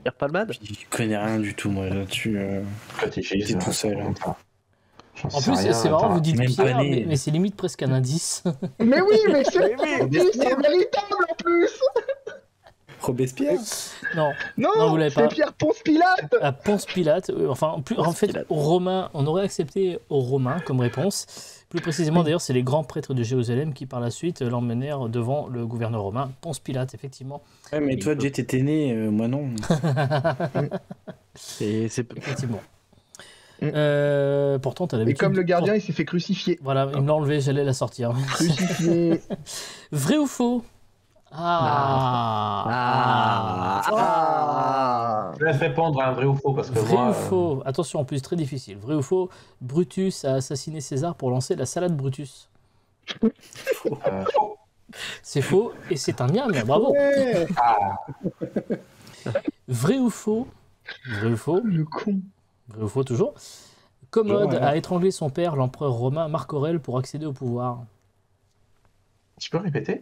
[SPEAKER 6] Pierre Palmade.
[SPEAKER 3] Je connais rien du tout, moi, là-dessus.
[SPEAKER 4] Catéchisme.
[SPEAKER 3] T'es tout seul.
[SPEAKER 4] J'en
[SPEAKER 2] En
[SPEAKER 4] sais
[SPEAKER 2] plus,
[SPEAKER 4] rien,
[SPEAKER 2] c'est marrant,
[SPEAKER 4] attends.
[SPEAKER 2] vous dites
[SPEAKER 3] même pas
[SPEAKER 2] Pierre,
[SPEAKER 3] né.
[SPEAKER 2] mais c'est limite presque un indice.
[SPEAKER 5] Mais oui, mais c'est
[SPEAKER 3] Robespierre.
[SPEAKER 5] véritable en plus.
[SPEAKER 3] Robespierre?
[SPEAKER 2] Non,
[SPEAKER 5] Non,
[SPEAKER 2] Non, vous l'avez
[SPEAKER 5] c'est
[SPEAKER 2] pas.
[SPEAKER 5] Pierre Ponce Pilate.
[SPEAKER 2] à Ponce Pilate. Enfin, en fait,
[SPEAKER 6] Pilate.
[SPEAKER 2] aux Romains, on aurait accepté aux Romains comme réponse. Plus précisément, d'ailleurs, c'est les grands prêtres de Jérusalem qui, par la suite, l'emmenèrent devant le gouverneur romain, Ponce Pilate, effectivement.
[SPEAKER 3] Ouais, mais toi, Jay, t'étais né, moi non.
[SPEAKER 6] Et c'est
[SPEAKER 2] Effectivement. Pourtant, t'as
[SPEAKER 5] Et
[SPEAKER 2] l'habitude.
[SPEAKER 5] comme le gardien, il s'est fait crucifier.
[SPEAKER 2] Voilà, il me l'a enlevé, j'allais la sortir.
[SPEAKER 5] Crucifié.
[SPEAKER 2] Vrai ou faux?
[SPEAKER 4] Je laisse répondre à un vrai ou faux parce que
[SPEAKER 2] Vrai
[SPEAKER 4] moi.
[SPEAKER 2] ou faux? Attention, en plus, très difficile. Vrai ou faux? Brutus a assassiné César pour lancer la salade Brutus.
[SPEAKER 4] Faux.
[SPEAKER 2] C'est faux et c'est un miam, bravo.
[SPEAKER 3] Ouais.
[SPEAKER 2] Vrai ou faux? Vrai ou faux?
[SPEAKER 5] Le con.
[SPEAKER 2] Vrai ou faux toujours? Commode
[SPEAKER 3] Ouais.
[SPEAKER 2] a étranglé son père, l'empereur romain Marc Aurèle, pour accéder au pouvoir.
[SPEAKER 4] Tu peux répéter?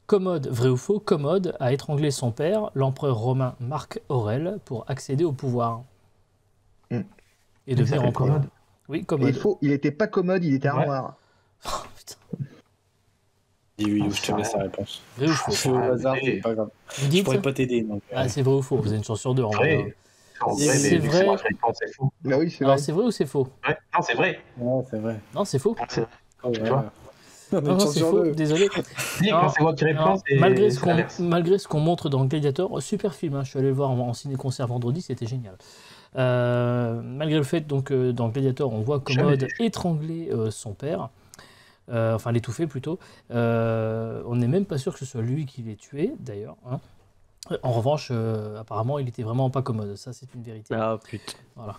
[SPEAKER 2] Commode, vrai ou faux? Commode a étranglé son père, l'empereur romain Marc Aurèle, pour accéder au pouvoir.
[SPEAKER 5] Hmm.
[SPEAKER 2] Et devenir empereur.
[SPEAKER 4] Commode.
[SPEAKER 2] Oui,
[SPEAKER 5] Et
[SPEAKER 2] commode.
[SPEAKER 5] il était pas commode, il était
[SPEAKER 4] Ouais.
[SPEAKER 5] armoire.
[SPEAKER 2] Oh, putain.
[SPEAKER 3] Dis oui, je te laisse la réponse.
[SPEAKER 2] Vrai ou faux?
[SPEAKER 3] C'est au hasard, c'est pas grave.
[SPEAKER 2] Vous
[SPEAKER 3] Je
[SPEAKER 2] dites?
[SPEAKER 3] pourrais pas t'aider. Donc,
[SPEAKER 2] Ah, c'est vrai ou faux? Vous avez une chance sur deux en vrai.
[SPEAKER 4] Vrai. En
[SPEAKER 3] C'est
[SPEAKER 4] vrai, mais
[SPEAKER 2] vrai.
[SPEAKER 4] vu que c'est moi qui réponds, c'est faux.
[SPEAKER 5] Bah oui, c'est
[SPEAKER 2] Alors,
[SPEAKER 5] vrai.
[SPEAKER 2] c'est vrai ou c'est faux?
[SPEAKER 4] Ouais. Non, c'est vrai.
[SPEAKER 3] ouais, c'est vrai.
[SPEAKER 2] Non, c'est faux.
[SPEAKER 4] C'est vrai.
[SPEAKER 3] Oh,
[SPEAKER 4] Tu vois
[SPEAKER 3] On a
[SPEAKER 2] Non,
[SPEAKER 3] une
[SPEAKER 2] non,
[SPEAKER 3] chance
[SPEAKER 2] c'est
[SPEAKER 3] sur
[SPEAKER 2] faux.
[SPEAKER 3] deux.
[SPEAKER 2] Désolé.
[SPEAKER 4] Dis,
[SPEAKER 2] Non,
[SPEAKER 4] quand c'est moi qui réponds,
[SPEAKER 2] Alors,
[SPEAKER 4] c'est
[SPEAKER 2] malgré
[SPEAKER 4] l'inverse.
[SPEAKER 2] ce qu'on montre dans Gladiator, super film, hein, je suis allé le voir en ciné-concert vendredi, c'était génial. Malgré le fait, donc, dans Gladiator, on voit Commode étrangler son père, enfin l'étouffer plutôt. On n'est même pas sûr que ce soit lui qui l'ait tué, d'ailleurs. Hein. En revanche, apparemment, il était vraiment pas commode, ça c'est une vérité.
[SPEAKER 6] Ah putain.
[SPEAKER 2] Voilà.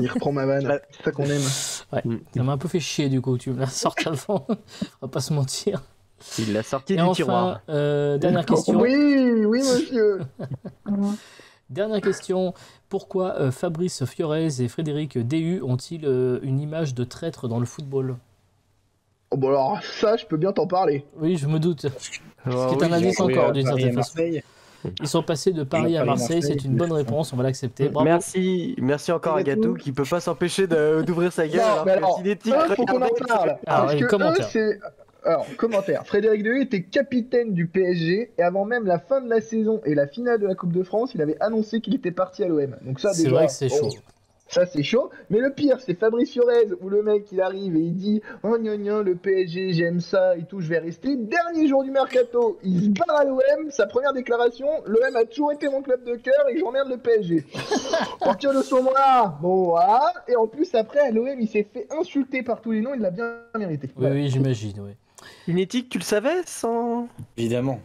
[SPEAKER 5] Il reprend ma vanne. C'est ça qu'on aime.
[SPEAKER 2] Ça m'a un peu fait chier du coup, tu me la sortes avant, on va pas se mentir.
[SPEAKER 6] Il l'a sorti
[SPEAKER 2] Et
[SPEAKER 6] du
[SPEAKER 2] enfin,
[SPEAKER 6] tiroir.
[SPEAKER 5] Oh,
[SPEAKER 2] dernière question.
[SPEAKER 5] oui, monsieur.
[SPEAKER 2] Dernière question. Pourquoi Fabrice Fiorez et Frédéric Déhu ont-ils une image de traître dans le football?
[SPEAKER 5] Oh, bon, alors, ça, je peux bien t'en parler.
[SPEAKER 2] Oui, je me doute.
[SPEAKER 6] Ah
[SPEAKER 2] Ce qui est un indice
[SPEAKER 3] Oui,
[SPEAKER 2] encore, d'une
[SPEAKER 3] Paris
[SPEAKER 2] certaine
[SPEAKER 3] et
[SPEAKER 2] façon.
[SPEAKER 3] Marseille.
[SPEAKER 2] Ils sont passés de Paris à Marseille, c'est une bonne réponse, on va l'accepter. Bravo.
[SPEAKER 6] Merci encore à
[SPEAKER 5] Gatou.
[SPEAKER 6] Gatou qui peut pas s'empêcher d'ouvrir sa gueule
[SPEAKER 5] Non,
[SPEAKER 6] alors
[SPEAKER 5] mais
[SPEAKER 6] que
[SPEAKER 5] alors,
[SPEAKER 6] Cinétique
[SPEAKER 5] faut qu'on en parle.
[SPEAKER 2] Alors,
[SPEAKER 5] Parce
[SPEAKER 2] les
[SPEAKER 5] que eux,
[SPEAKER 2] commentaires.
[SPEAKER 5] c'est Alors, commentaire. Frédéric Dehaye était capitaine du PSG et avant même la fin de la saison et la finale de la Coupe de France, il avait annoncé qu'il était parti à l'OM. Donc ça,
[SPEAKER 2] C'est
[SPEAKER 5] déjà,
[SPEAKER 2] vrai que c'est
[SPEAKER 5] bon,
[SPEAKER 2] chaud.
[SPEAKER 5] ça, c'est chaud. Mais le pire, c'est Fabrice Fiorez, où le mec, il arrive et il dit « Oh, gna gna, le PSG, j'aime ça et tout, je vais rester. » Dernier jour du mercato, il se barre à l'OM. Sa première déclaration, « L'OM a toujours été mon club de cœur et j'emmerde le PSG. » À partir de ce moment-là, bon, voilà. Et en plus, après, à l'OM, il s'est fait insulter par tous les noms. Il l'a bien mérité.
[SPEAKER 2] Oui, oui, j'imagine, oui.
[SPEAKER 6] Inéthique, tu le savais sans.
[SPEAKER 3] Évidemment.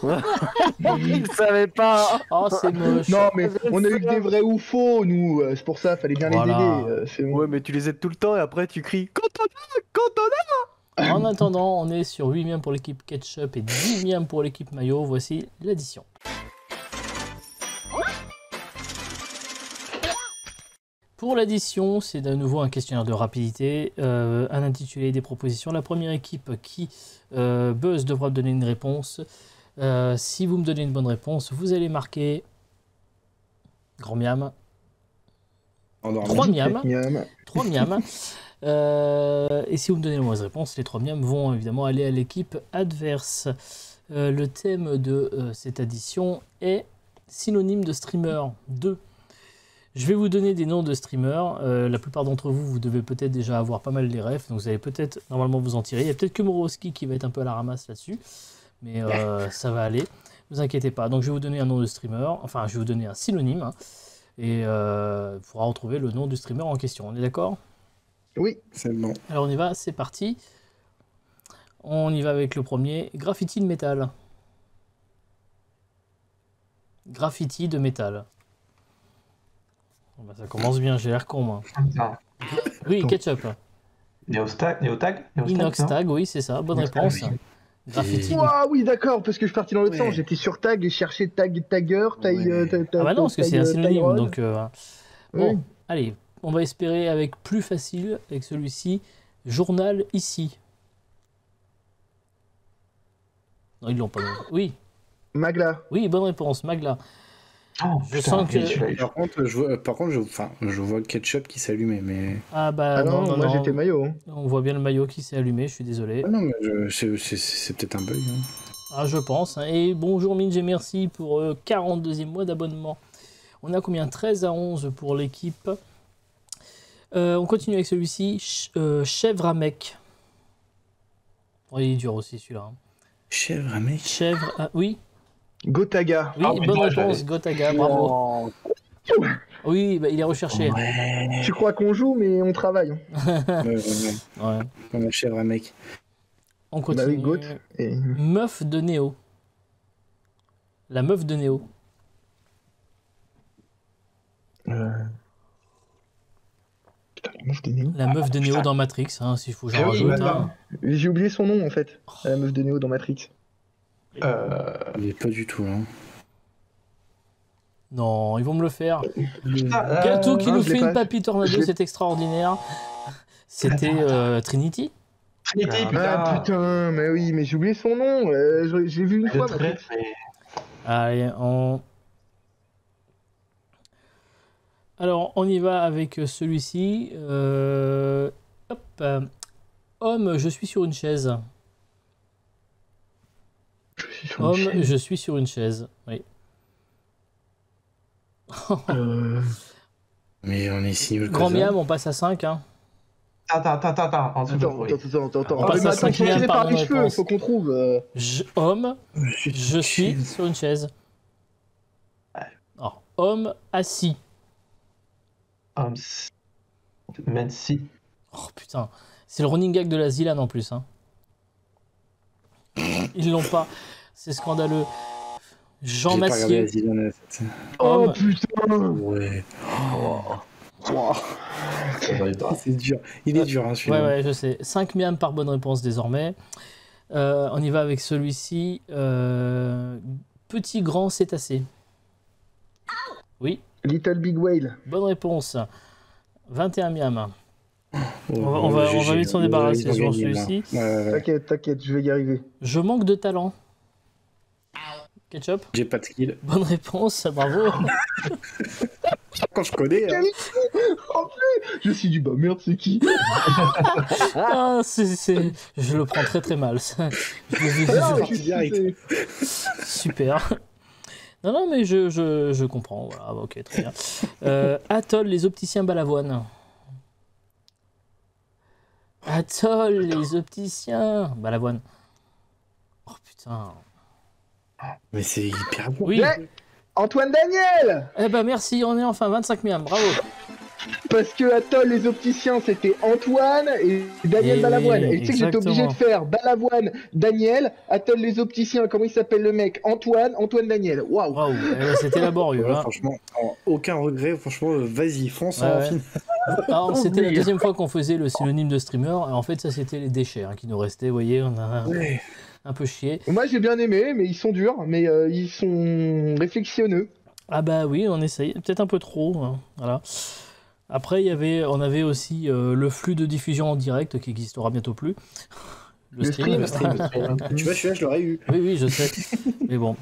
[SPEAKER 6] Il le savait pas.
[SPEAKER 2] Oh, c'est moche.
[SPEAKER 5] Non, mais on a eu que des vrais ou faux, nous. C'est pour ça, fallait bien
[SPEAKER 2] Voilà.
[SPEAKER 5] les aider. C'est bon.
[SPEAKER 6] Ouais, mais tu les aides tout le temps et après tu cries Cantona.
[SPEAKER 2] En attendant, on est sur 8 miams pour l'équipe Ketchup et 10 miams pour l'équipe Mayo. Voici l'addition. Pour l'addition, c'est de nouveau un questionnaire de rapidité, un intitulé, des propositions. La première équipe qui buzz devra donner une réponse. Si vous me donnez une bonne réponse, vous allez marquer grand miam,
[SPEAKER 3] Endormi.
[SPEAKER 2] 3 miams.
[SPEAKER 5] Miam.
[SPEAKER 2] 3 miams. Et si vous me donnez la mauvaise réponse, les 3 miams vont évidemment aller à l'équipe adverse. Le thème de cette addition est synonyme de streamer 2. Je vais vous donner des noms de streamers. La plupart d'entre vous, vous devez peut-être déjà avoir pas mal les refs, donc vous allez peut-être normalement vous en tirer. Il y a peut-être que Morowski qui va être un peu à la ramasse là-dessus, mais ça va aller. Ne vous inquiétez pas. Donc je vais vous donner un nom de streamer, enfin je vais vous donner un synonyme, hein, et il faudra retrouver le nom du streamer en question. On est d'accord ?
[SPEAKER 5] Oui.
[SPEAKER 3] C'est bon.
[SPEAKER 2] Alors on y va, c'est parti. On y va avec le premier, graffiti de métal. Graffiti de métal. Bon, bah, ça commence bien, j'ai l'air con moi. Oui, Ketchup.
[SPEAKER 4] Neotag
[SPEAKER 2] Inox
[SPEAKER 4] non
[SPEAKER 2] Tag, oui, c'est ça, bonne
[SPEAKER 4] Inox Tag,
[SPEAKER 2] réponse.
[SPEAKER 4] oui.
[SPEAKER 2] Graffiti.
[SPEAKER 5] Ouah, oui, d'accord, parce que je suis parti dans l'autre
[SPEAKER 3] Ouais.
[SPEAKER 5] sens. J'étais sur tag et cherchais tagger, taille.
[SPEAKER 3] Ouais.
[SPEAKER 2] Ah bah non, parce que c'est un synonyme, donc... Bon,
[SPEAKER 5] Oui.
[SPEAKER 2] allez, on va espérer avec plus facile, avec celui-ci, journal ici. Non, ils l'ont pas. Oui,
[SPEAKER 5] Magla.
[SPEAKER 2] oui, bonne réponse, Magla.
[SPEAKER 4] Oh,
[SPEAKER 2] Je
[SPEAKER 4] putain,
[SPEAKER 2] sens que-
[SPEAKER 4] oui, celui-là,
[SPEAKER 3] Par contre, je vois le ketchup qui s'allumait, mais.
[SPEAKER 2] Ah bah
[SPEAKER 5] Ah non,
[SPEAKER 2] non,
[SPEAKER 5] moi
[SPEAKER 2] non.
[SPEAKER 5] j'étais maillot. Hein.
[SPEAKER 2] On voit bien le maillot qui s'est allumé, je suis désolé.
[SPEAKER 3] Ah non, mais c'est peut-être un bug. Hein.
[SPEAKER 2] Ah, je pense. Hein. Et bonjour Minj et merci pour 42e mois d'abonnement. On a combien? 13 à 11 pour l'équipe. On continue avec celui-ci. Chèvre à mec. Oh, il est dur aussi celui-là. Hein.
[SPEAKER 3] Chèvre à mec.
[SPEAKER 2] Chèvre à... Oui,
[SPEAKER 5] Gotaga.
[SPEAKER 2] oui,
[SPEAKER 4] Ah,
[SPEAKER 2] bonne
[SPEAKER 4] putain,
[SPEAKER 2] réponse,
[SPEAKER 4] j'avais-
[SPEAKER 2] Gotaga, bravo. Oui, bah, il est recherché.
[SPEAKER 3] Ouais.
[SPEAKER 5] Tu crois qu'on joue, mais on travaille. Hein.
[SPEAKER 2] Ouais.
[SPEAKER 3] Comme la chèvre à mec.
[SPEAKER 2] On
[SPEAKER 5] Bah
[SPEAKER 2] continue.
[SPEAKER 5] oui, Goat. Et...
[SPEAKER 2] Meuf de Néo. La meuf de Néo.
[SPEAKER 5] Putain, la meuf de Néo.
[SPEAKER 2] La meuf de Néo
[SPEAKER 4] putain.
[SPEAKER 2] dans Matrix, hein, s'il faut que j'en
[SPEAKER 4] Ah oui,
[SPEAKER 2] rajoute.
[SPEAKER 4] attends.
[SPEAKER 2] Hein.
[SPEAKER 5] J'ai oublié son nom en fait. La meuf de Néo dans Matrix.
[SPEAKER 3] Il est pas du tout, hein.
[SPEAKER 2] Non, ils vont me le faire.
[SPEAKER 4] Putain,
[SPEAKER 2] Gato qui
[SPEAKER 5] non,
[SPEAKER 2] nous
[SPEAKER 5] je l'ai
[SPEAKER 2] fait une
[SPEAKER 5] pas.
[SPEAKER 2] papy tornado,
[SPEAKER 5] Je l'ai-
[SPEAKER 2] c'est extraordinaire. C'était Trinity.
[SPEAKER 4] Trinity,
[SPEAKER 5] Ah
[SPEAKER 4] putain.
[SPEAKER 5] putain, mais oui, mais j'ai oublié son nom. J'ai vu une
[SPEAKER 4] Le
[SPEAKER 5] fois.
[SPEAKER 4] trait,
[SPEAKER 5] Matrix.
[SPEAKER 4] mais-
[SPEAKER 2] Allez, Alors, on y va avec celui-ci. Hop. Homme, je suis sur une chaise.
[SPEAKER 5] Je suis sur une
[SPEAKER 2] Homme,
[SPEAKER 5] chaîne.
[SPEAKER 2] je suis sur une chaise. Oui.
[SPEAKER 3] Mais on est si nul que
[SPEAKER 2] Grand
[SPEAKER 3] ça.
[SPEAKER 2] miam, on passe à 5. Hein.
[SPEAKER 4] Attends. En dessous de
[SPEAKER 5] Attends.
[SPEAKER 2] On
[SPEAKER 5] Ah,
[SPEAKER 2] passe
[SPEAKER 5] mais
[SPEAKER 2] à
[SPEAKER 5] attends, faut
[SPEAKER 2] 5e
[SPEAKER 5] tirer
[SPEAKER 2] par
[SPEAKER 5] par
[SPEAKER 2] bonne
[SPEAKER 5] les cheveux,
[SPEAKER 2] réponse.
[SPEAKER 5] faut qu'on trouve.
[SPEAKER 2] Homme,
[SPEAKER 3] Je
[SPEAKER 2] je suis sur une chaise. Alors, homme assis.
[SPEAKER 4] Mency.
[SPEAKER 2] Oh putain, c'est le running gag de la Zilan en plus. Hein. Ils l'ont pas. C'est scandaleux. Jean
[SPEAKER 3] J'ai pas regardé la
[SPEAKER 2] Massier.
[SPEAKER 3] Zidane.
[SPEAKER 5] Oh
[SPEAKER 2] Homme.
[SPEAKER 5] putain.
[SPEAKER 3] Ouais.
[SPEAKER 5] Ouah.
[SPEAKER 3] C'est dur. Il est dur, hein,
[SPEAKER 2] Ouais,
[SPEAKER 3] celui-là.
[SPEAKER 2] ouais, je sais. 5 miams par bonne réponse désormais. On y va avec celui-ci. Petit grand cétacé. Oui,
[SPEAKER 5] Little Big Whale.
[SPEAKER 2] bonne réponse. 21 miams.
[SPEAKER 3] Oh,
[SPEAKER 2] On va
[SPEAKER 3] GG,
[SPEAKER 2] vite s'en
[SPEAKER 3] là.
[SPEAKER 2] débarrasser
[SPEAKER 3] Ils ont
[SPEAKER 2] sur
[SPEAKER 3] gagné, là.
[SPEAKER 2] celui-ci.
[SPEAKER 3] Ouais.
[SPEAKER 5] T'inquiète, je vais y arriver.
[SPEAKER 2] Je manque de talent. Ketchup,
[SPEAKER 3] J'ai pas de skill.
[SPEAKER 2] bonne réponse, bravo.
[SPEAKER 3] Quand je connais, hein.
[SPEAKER 5] En plus, je me suis dit, bah merde, c'est qui?
[SPEAKER 2] Ah, je le prends très très mal. ça.
[SPEAKER 5] Ah non, mais
[SPEAKER 3] direct.
[SPEAKER 2] Super. Non, non, mais je comprends. Voilà, ok, très bien. Atoll, les opticiens Balavoine. Atoll, les opticiens Balavoine. Oh putain.
[SPEAKER 3] Mais c'est hyper bon.
[SPEAKER 2] Oui.
[SPEAKER 5] Ouais. Antoine Daniel!
[SPEAKER 2] Eh ben merci, on est enfin 25 miams, bravo.
[SPEAKER 5] Parce que Atoll, les opticiens, c'était Antoine et Daniel
[SPEAKER 2] Eh
[SPEAKER 5] Balavoine.
[SPEAKER 2] oui,
[SPEAKER 5] Et tu sais que j'étais obligé de
[SPEAKER 2] exactement.
[SPEAKER 5] faire Balavoine, Daniel, Atoll, les opticiens, comment il s'appelle le mec? Antoine Daniel. Waouh!
[SPEAKER 2] Waouh, eh ben, c'était laborieux.
[SPEAKER 3] Ouais,
[SPEAKER 2] Hein.
[SPEAKER 3] franchement, aucun regret. Franchement, vas-y, fonce
[SPEAKER 2] Ouais,
[SPEAKER 3] en
[SPEAKER 2] ouais.
[SPEAKER 3] film.
[SPEAKER 2] Alors, c'était la deuxième fois qu'on faisait le synonyme de streamer. Et en fait, ça, c'était les déchets hein, qui nous restaient. Vous voyez, on a
[SPEAKER 3] Ouais.
[SPEAKER 2] un peu chié.
[SPEAKER 5] Moi j'ai bien aimé, mais ils sont durs, mais ils sont réflexionneux.
[SPEAKER 2] Ah bah oui, on essaye. Peut-être un peu trop. Hein. Voilà. Après, on avait aussi le flux de diffusion en direct qui existera bientôt plus.
[SPEAKER 5] Le stream.
[SPEAKER 3] Tu vois, celui-là, je l'aurais eu.
[SPEAKER 2] Oui, oui, je sais. Mais bon.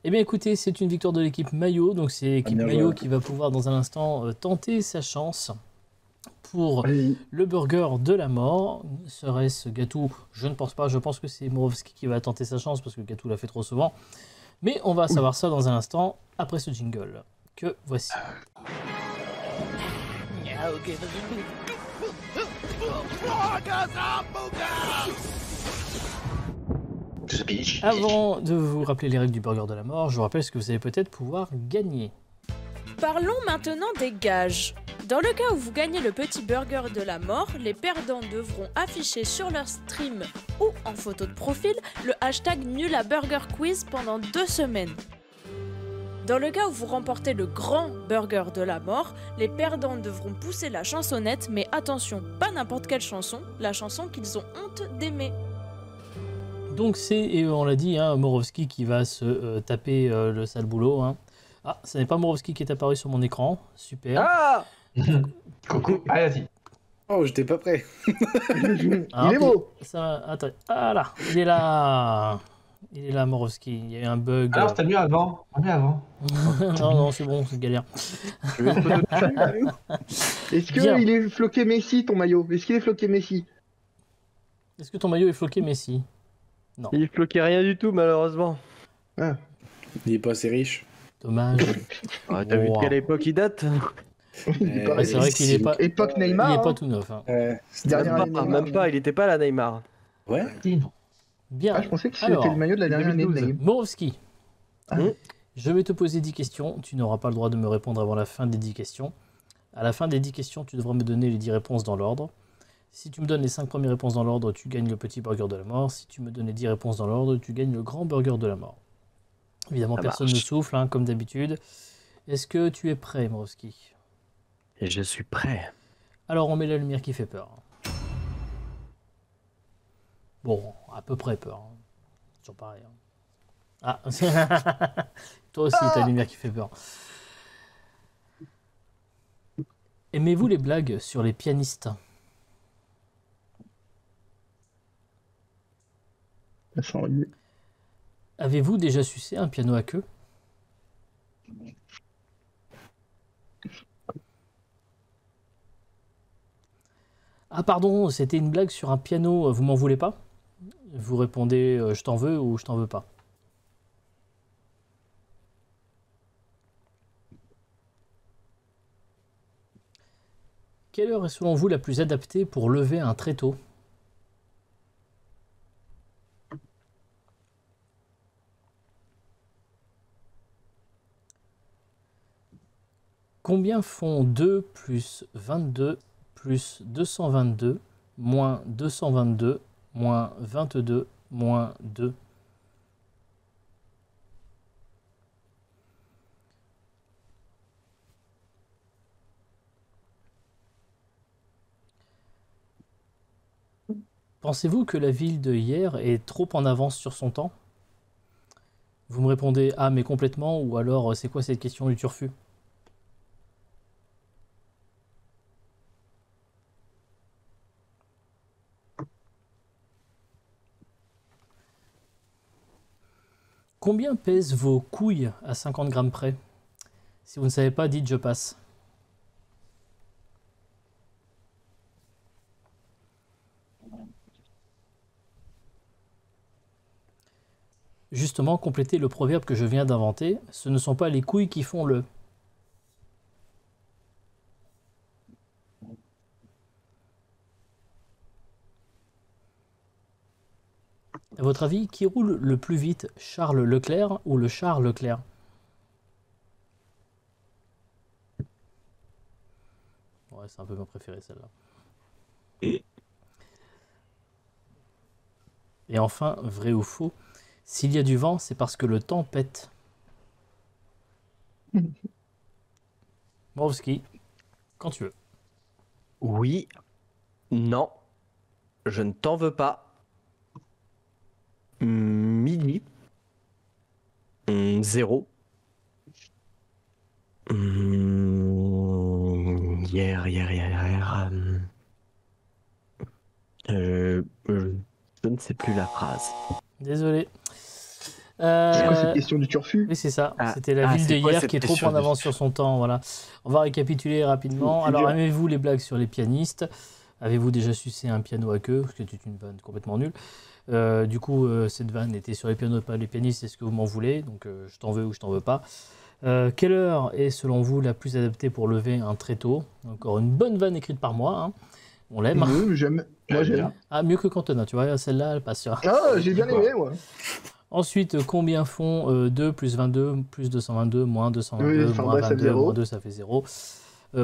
[SPEAKER 2] Eh bien, écoutez, c'est une victoire de l'équipe Maillot. Donc, c'est l'équipe
[SPEAKER 3] bien
[SPEAKER 2] Maillot
[SPEAKER 3] joué.
[SPEAKER 2] qui va pouvoir, dans un instant, tenter sa chance pour
[SPEAKER 5] Allez.
[SPEAKER 2] le burger de la mort. Serait-ce Gatou? Je ne pense pas. Je pense que c'est Morovski qui va tenter sa chance parce que Gatou l'a fait trop souvent. Mais on va savoir ça dans un instant, après ce jingle. Que voici. Avant de vous rappeler les règles du burger de la mort, je vous rappelle ce que vous allez peut-être pouvoir gagner.
[SPEAKER 1] Parlons maintenant des gages. Dans le cas où vous gagnez le petit burger de la mort, les perdants devront afficher sur leur stream ou en photo de profil le hashtag nul à Burger Quiz pendant 2 semaines. Dans le cas où vous remportez le grand burger de la mort, les perdants devront pousser la chansonnette, mais attention, pas n'importe quelle chanson, la chanson qu'ils ont honte d'aimer.
[SPEAKER 2] Donc c'est, et on l'a dit, hein, Morovski qui va se taper le sale boulot. Hein. Ah, ce n'est pas Morovski qui est apparu sur mon écran. Super.
[SPEAKER 6] Ah
[SPEAKER 4] Coucou, allez, vas-y.
[SPEAKER 3] Oh, j'étais pas prêt.
[SPEAKER 2] Ah,
[SPEAKER 5] Il est beau!
[SPEAKER 2] Ça, attends. Ah là, il est là. Il est là, Morovski. Il y a eu un bug.
[SPEAKER 4] Alors, c'était mieux avant. Mieux avant.
[SPEAKER 2] non, non, c'est bon, c'est galère.
[SPEAKER 5] Est-ce
[SPEAKER 2] Bien.
[SPEAKER 5] qu'il est floqué Messi ton maillot? Est-ce qu'il est floqué Messi?
[SPEAKER 2] Est-ce que ton maillot est floqué, Messi?
[SPEAKER 6] Il floquait rien du tout, malheureusement.
[SPEAKER 3] Il est pas assez riche.
[SPEAKER 2] Dommage.
[SPEAKER 6] Ah, t'as vu de quelle époque il date?
[SPEAKER 2] Ouais, c'est vrai qu'il est pas,
[SPEAKER 5] Époque
[SPEAKER 2] il
[SPEAKER 5] Neymar.
[SPEAKER 2] est pas
[SPEAKER 5] hein.
[SPEAKER 2] tout neuf. Hein.
[SPEAKER 5] Dernière année de Neymar.
[SPEAKER 6] Même pas, il était pas là, Neymar.
[SPEAKER 3] Ouais.
[SPEAKER 2] Bien.
[SPEAKER 5] Ah, je pensais que c'était
[SPEAKER 2] Alors,
[SPEAKER 5] le maillot de la dernière année de
[SPEAKER 4] 2012.
[SPEAKER 5] Neymar.
[SPEAKER 2] Morovski,
[SPEAKER 5] Ah.
[SPEAKER 2] je vais te poser 10 questions. Tu n'auras pas le droit de me répondre avant la fin des 10 questions. À la fin des 10 questions, tu devras me donner les 10 réponses dans l'ordre. Si tu me donnes les 5 premières réponses dans l'ordre, tu gagnes le petit burger de la mort. Si tu me donnes les 10 réponses dans l'ordre, tu gagnes le grand burger de la mort. Évidemment,
[SPEAKER 6] Ça
[SPEAKER 2] personne
[SPEAKER 6] marche.
[SPEAKER 2] ne souffle, hein, comme d'habitude. Est-ce que tu es prêt, Morovski?
[SPEAKER 6] Et je suis prêt.
[SPEAKER 2] Alors, on met la lumière qui fait peur. Bon, à peu près peur. Hein. Toujours pareil. Hein. Ah, toi aussi, t'as la lumière qui fait peur. Aimez-vous les blagues sur les pianistes?
[SPEAKER 5] Ça sent lui.
[SPEAKER 2] Avez-vous déjà sucé un piano à queue? Ah pardon, c'était une blague sur un piano, vous m'en voulez pas? Vous répondez je t'en veux ou je t'en veux pas. Quelle heure est selon vous la plus adaptée pour lever un tréteau? Combien font 2 plus 22 plus 222 moins 222 moins 22 moins 2? Pensez-vous que la ville de hier est trop en avance sur son temps? Vous me répondez ah mais complètement ou alors c'est quoi cette question du turfu? Combien pèsent vos couilles à 50 grammes près? Si vous ne savez pas, dites je passe. justement compléter le proverbe que je viens d'inventer. Ce ne sont pas les couilles qui font le... À votre avis, qui roule le plus vite, Charles Leclerc ou le Charles Leclerc? Ouais, c'est un peu ma préférée celle-là. Et enfin, vrai ou faux, s'il y a du vent, c'est parce que le temps pète. Borowski, quand tu veux.
[SPEAKER 6] Oui. Non. Je ne t'en veux pas. Midi. 0. Hier. Je ne sais plus la phrase.
[SPEAKER 2] Désolé.
[SPEAKER 5] C'est quoi cette question du turfu?
[SPEAKER 2] Oui, c'est ça.
[SPEAKER 6] Ah,
[SPEAKER 2] C'était la ville de
[SPEAKER 6] c'est quoi
[SPEAKER 2] hier
[SPEAKER 6] cette
[SPEAKER 2] qui est trop
[SPEAKER 6] question
[SPEAKER 2] en avance sur son temps. Voilà. On va récapituler rapidement.
[SPEAKER 5] C'est
[SPEAKER 2] Alors,
[SPEAKER 5] dur.
[SPEAKER 2] aimez-vous les blagues sur les pianistes? Avez-vous déjà sucé un piano à queue? Ce qui était une vanne complètement nulle. Du coup, cette vanne était sur les pianos, pas les pianistes. Est-ce que vous m'en voulez? Donc, je t'en veux ou je t'en veux pas. Quelle heure est, selon vous, la plus adaptée pour lever un tréteau? Encore une bonne vanne écrite par moi. Hein. On l'aime.
[SPEAKER 5] J'aime. Moi, j'aime.
[SPEAKER 2] Ah, mieux que Cantona, tu vois. Celle-là, elle passe.
[SPEAKER 5] Ah, j'ai bien aimé, moi.
[SPEAKER 2] Ensuite, combien font 2 plus 22 plus 222 moins 222
[SPEAKER 5] Oui, enfin,
[SPEAKER 2] moins
[SPEAKER 5] bref, ça fait
[SPEAKER 2] 22
[SPEAKER 5] zéro.
[SPEAKER 2] moins 2, ça fait 0.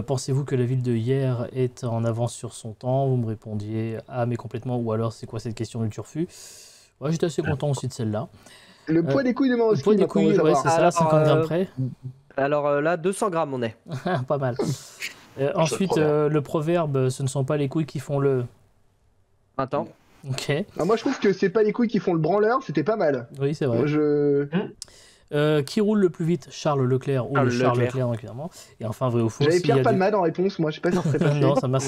[SPEAKER 2] Pensez-vous que la ville de hier est en avance sur son temps? Vous me répondiez ah mais complètement, ou alors c'est quoi cette question du turfu? Ouais, j'étais assez content aussi de celle-là.
[SPEAKER 5] Le poids des couilles de
[SPEAKER 2] Le
[SPEAKER 5] Borowski,
[SPEAKER 2] poids des
[SPEAKER 5] maintenant, on
[SPEAKER 2] couilles,
[SPEAKER 5] veut
[SPEAKER 2] ouais,
[SPEAKER 5] savoir.
[SPEAKER 2] c'est ça,
[SPEAKER 6] Alors,
[SPEAKER 2] 50 grammes près.
[SPEAKER 6] Alors là, 200 grammes on est.
[SPEAKER 2] Pas mal. Ensuite, le proverbe, ce ne sont pas les couilles qui font le...
[SPEAKER 6] Attends.
[SPEAKER 2] Ok,
[SPEAKER 5] Ah, moi, je trouve que c'est pas les couilles qui font le branleur, c'était pas mal.
[SPEAKER 2] oui c'est vrai.
[SPEAKER 5] Moi,
[SPEAKER 2] Qui roule le plus vite, Charles Leclerc ou le Charles Leclerc, évidemment. Et enfin, vrai ou faux,
[SPEAKER 5] J'avais
[SPEAKER 2] s'il y a
[SPEAKER 5] Pierre
[SPEAKER 2] du-
[SPEAKER 5] Palmade en réponse, moi, je sais pas si ça serait passé.
[SPEAKER 2] Non, ça marche.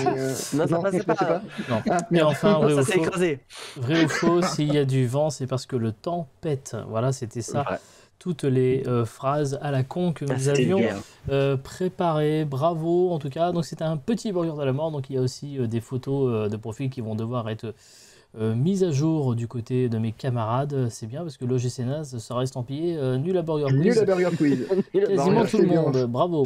[SPEAKER 6] Non, ça passait pas.
[SPEAKER 2] Non.
[SPEAKER 5] Ah,
[SPEAKER 2] Et
[SPEAKER 5] merde.
[SPEAKER 2] enfin, vrai
[SPEAKER 6] Ça
[SPEAKER 2] ou
[SPEAKER 6] s'est
[SPEAKER 2] faux,
[SPEAKER 6] écrasé.
[SPEAKER 2] vrai ou faux, s'il y a du vent, c'est parce que le temps pète. Voilà, c'était ça.
[SPEAKER 6] Ouais.
[SPEAKER 2] Toutes les phrases à la con que nous
[SPEAKER 3] C'était
[SPEAKER 2] avions
[SPEAKER 3] bien.
[SPEAKER 2] préparées. Bravo, en tout cas. Donc, c'était un petit burger de la mort. Donc, il y a aussi des photos de profil qui vont devoir être mises à jour du côté de mes camarades. C'est bien parce que l'OGC Naze sera estampillé nul à Burger
[SPEAKER 5] Nul
[SPEAKER 2] Quiz.
[SPEAKER 5] à Burger Quiz.
[SPEAKER 2] Quasiment tout le
[SPEAKER 5] c'est bien.
[SPEAKER 2] monde, bravo.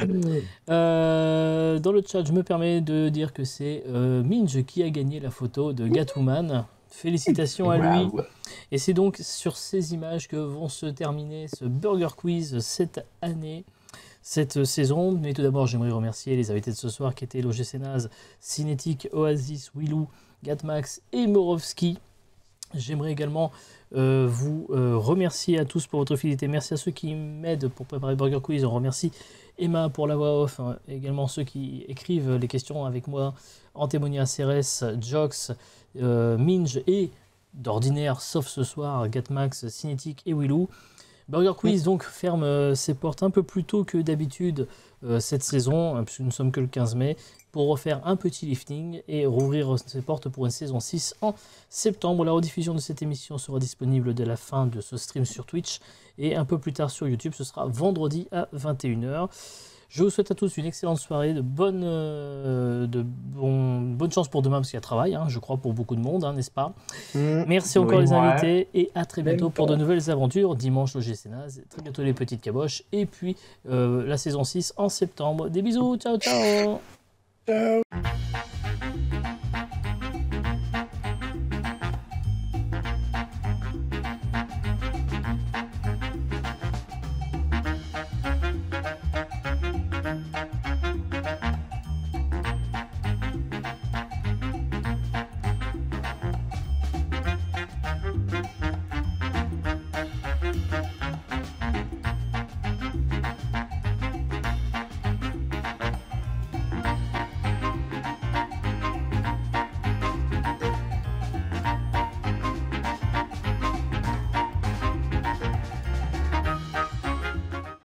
[SPEAKER 2] Dans le chat, je me permets de dire que c'est Minge qui a gagné la photo de Gatwoman. Félicitations à lui.
[SPEAKER 4] Waouh.
[SPEAKER 2] Et c'est donc sur ces images que vont se terminer ce Burger Quiz cette année, cette saison. Mais tout d'abord, j'aimerais remercier les invités de ce soir qui étaient l'OGC Naze, Cinétique, Oasis, Willou, Gatmax et Morovski. J'aimerais également vous remercier à tous pour votre fidélité. Merci à ceux qui m'aident pour préparer Burger Quiz. On remercie Emma pour la voix off. Également ceux qui écrivent les questions avec moi. Antémonia Ceres, Jox, Minge et d'ordinaire, sauf ce soir, Gatmax, Cinétique et Willou. Burger Quiz donc ferme ses portes un peu plus tôt que d'habitude cette saison, puisque nous ne sommes que le 15 mai, pour refaire un petit lifting et rouvrir ses portes pour une saison 6 en septembre. La rediffusion de cette émission sera disponible dès la fin de ce stream sur Twitch et un peu plus tard sur YouTube. Ce sera vendredi à 21h. Je vous souhaite à tous une excellente soirée, bonne chance pour demain parce qu'il y a travail, hein, je crois, pour beaucoup de monde, hein, n'est-ce pas? Merci encore les invités et à très bientôt pour de nouvelles aventures. Dimanche, le GC Naze, très bientôt les petites caboches et puis la saison 6 en septembre. Des bisous, ciao ciao.
[SPEAKER 3] Ciao.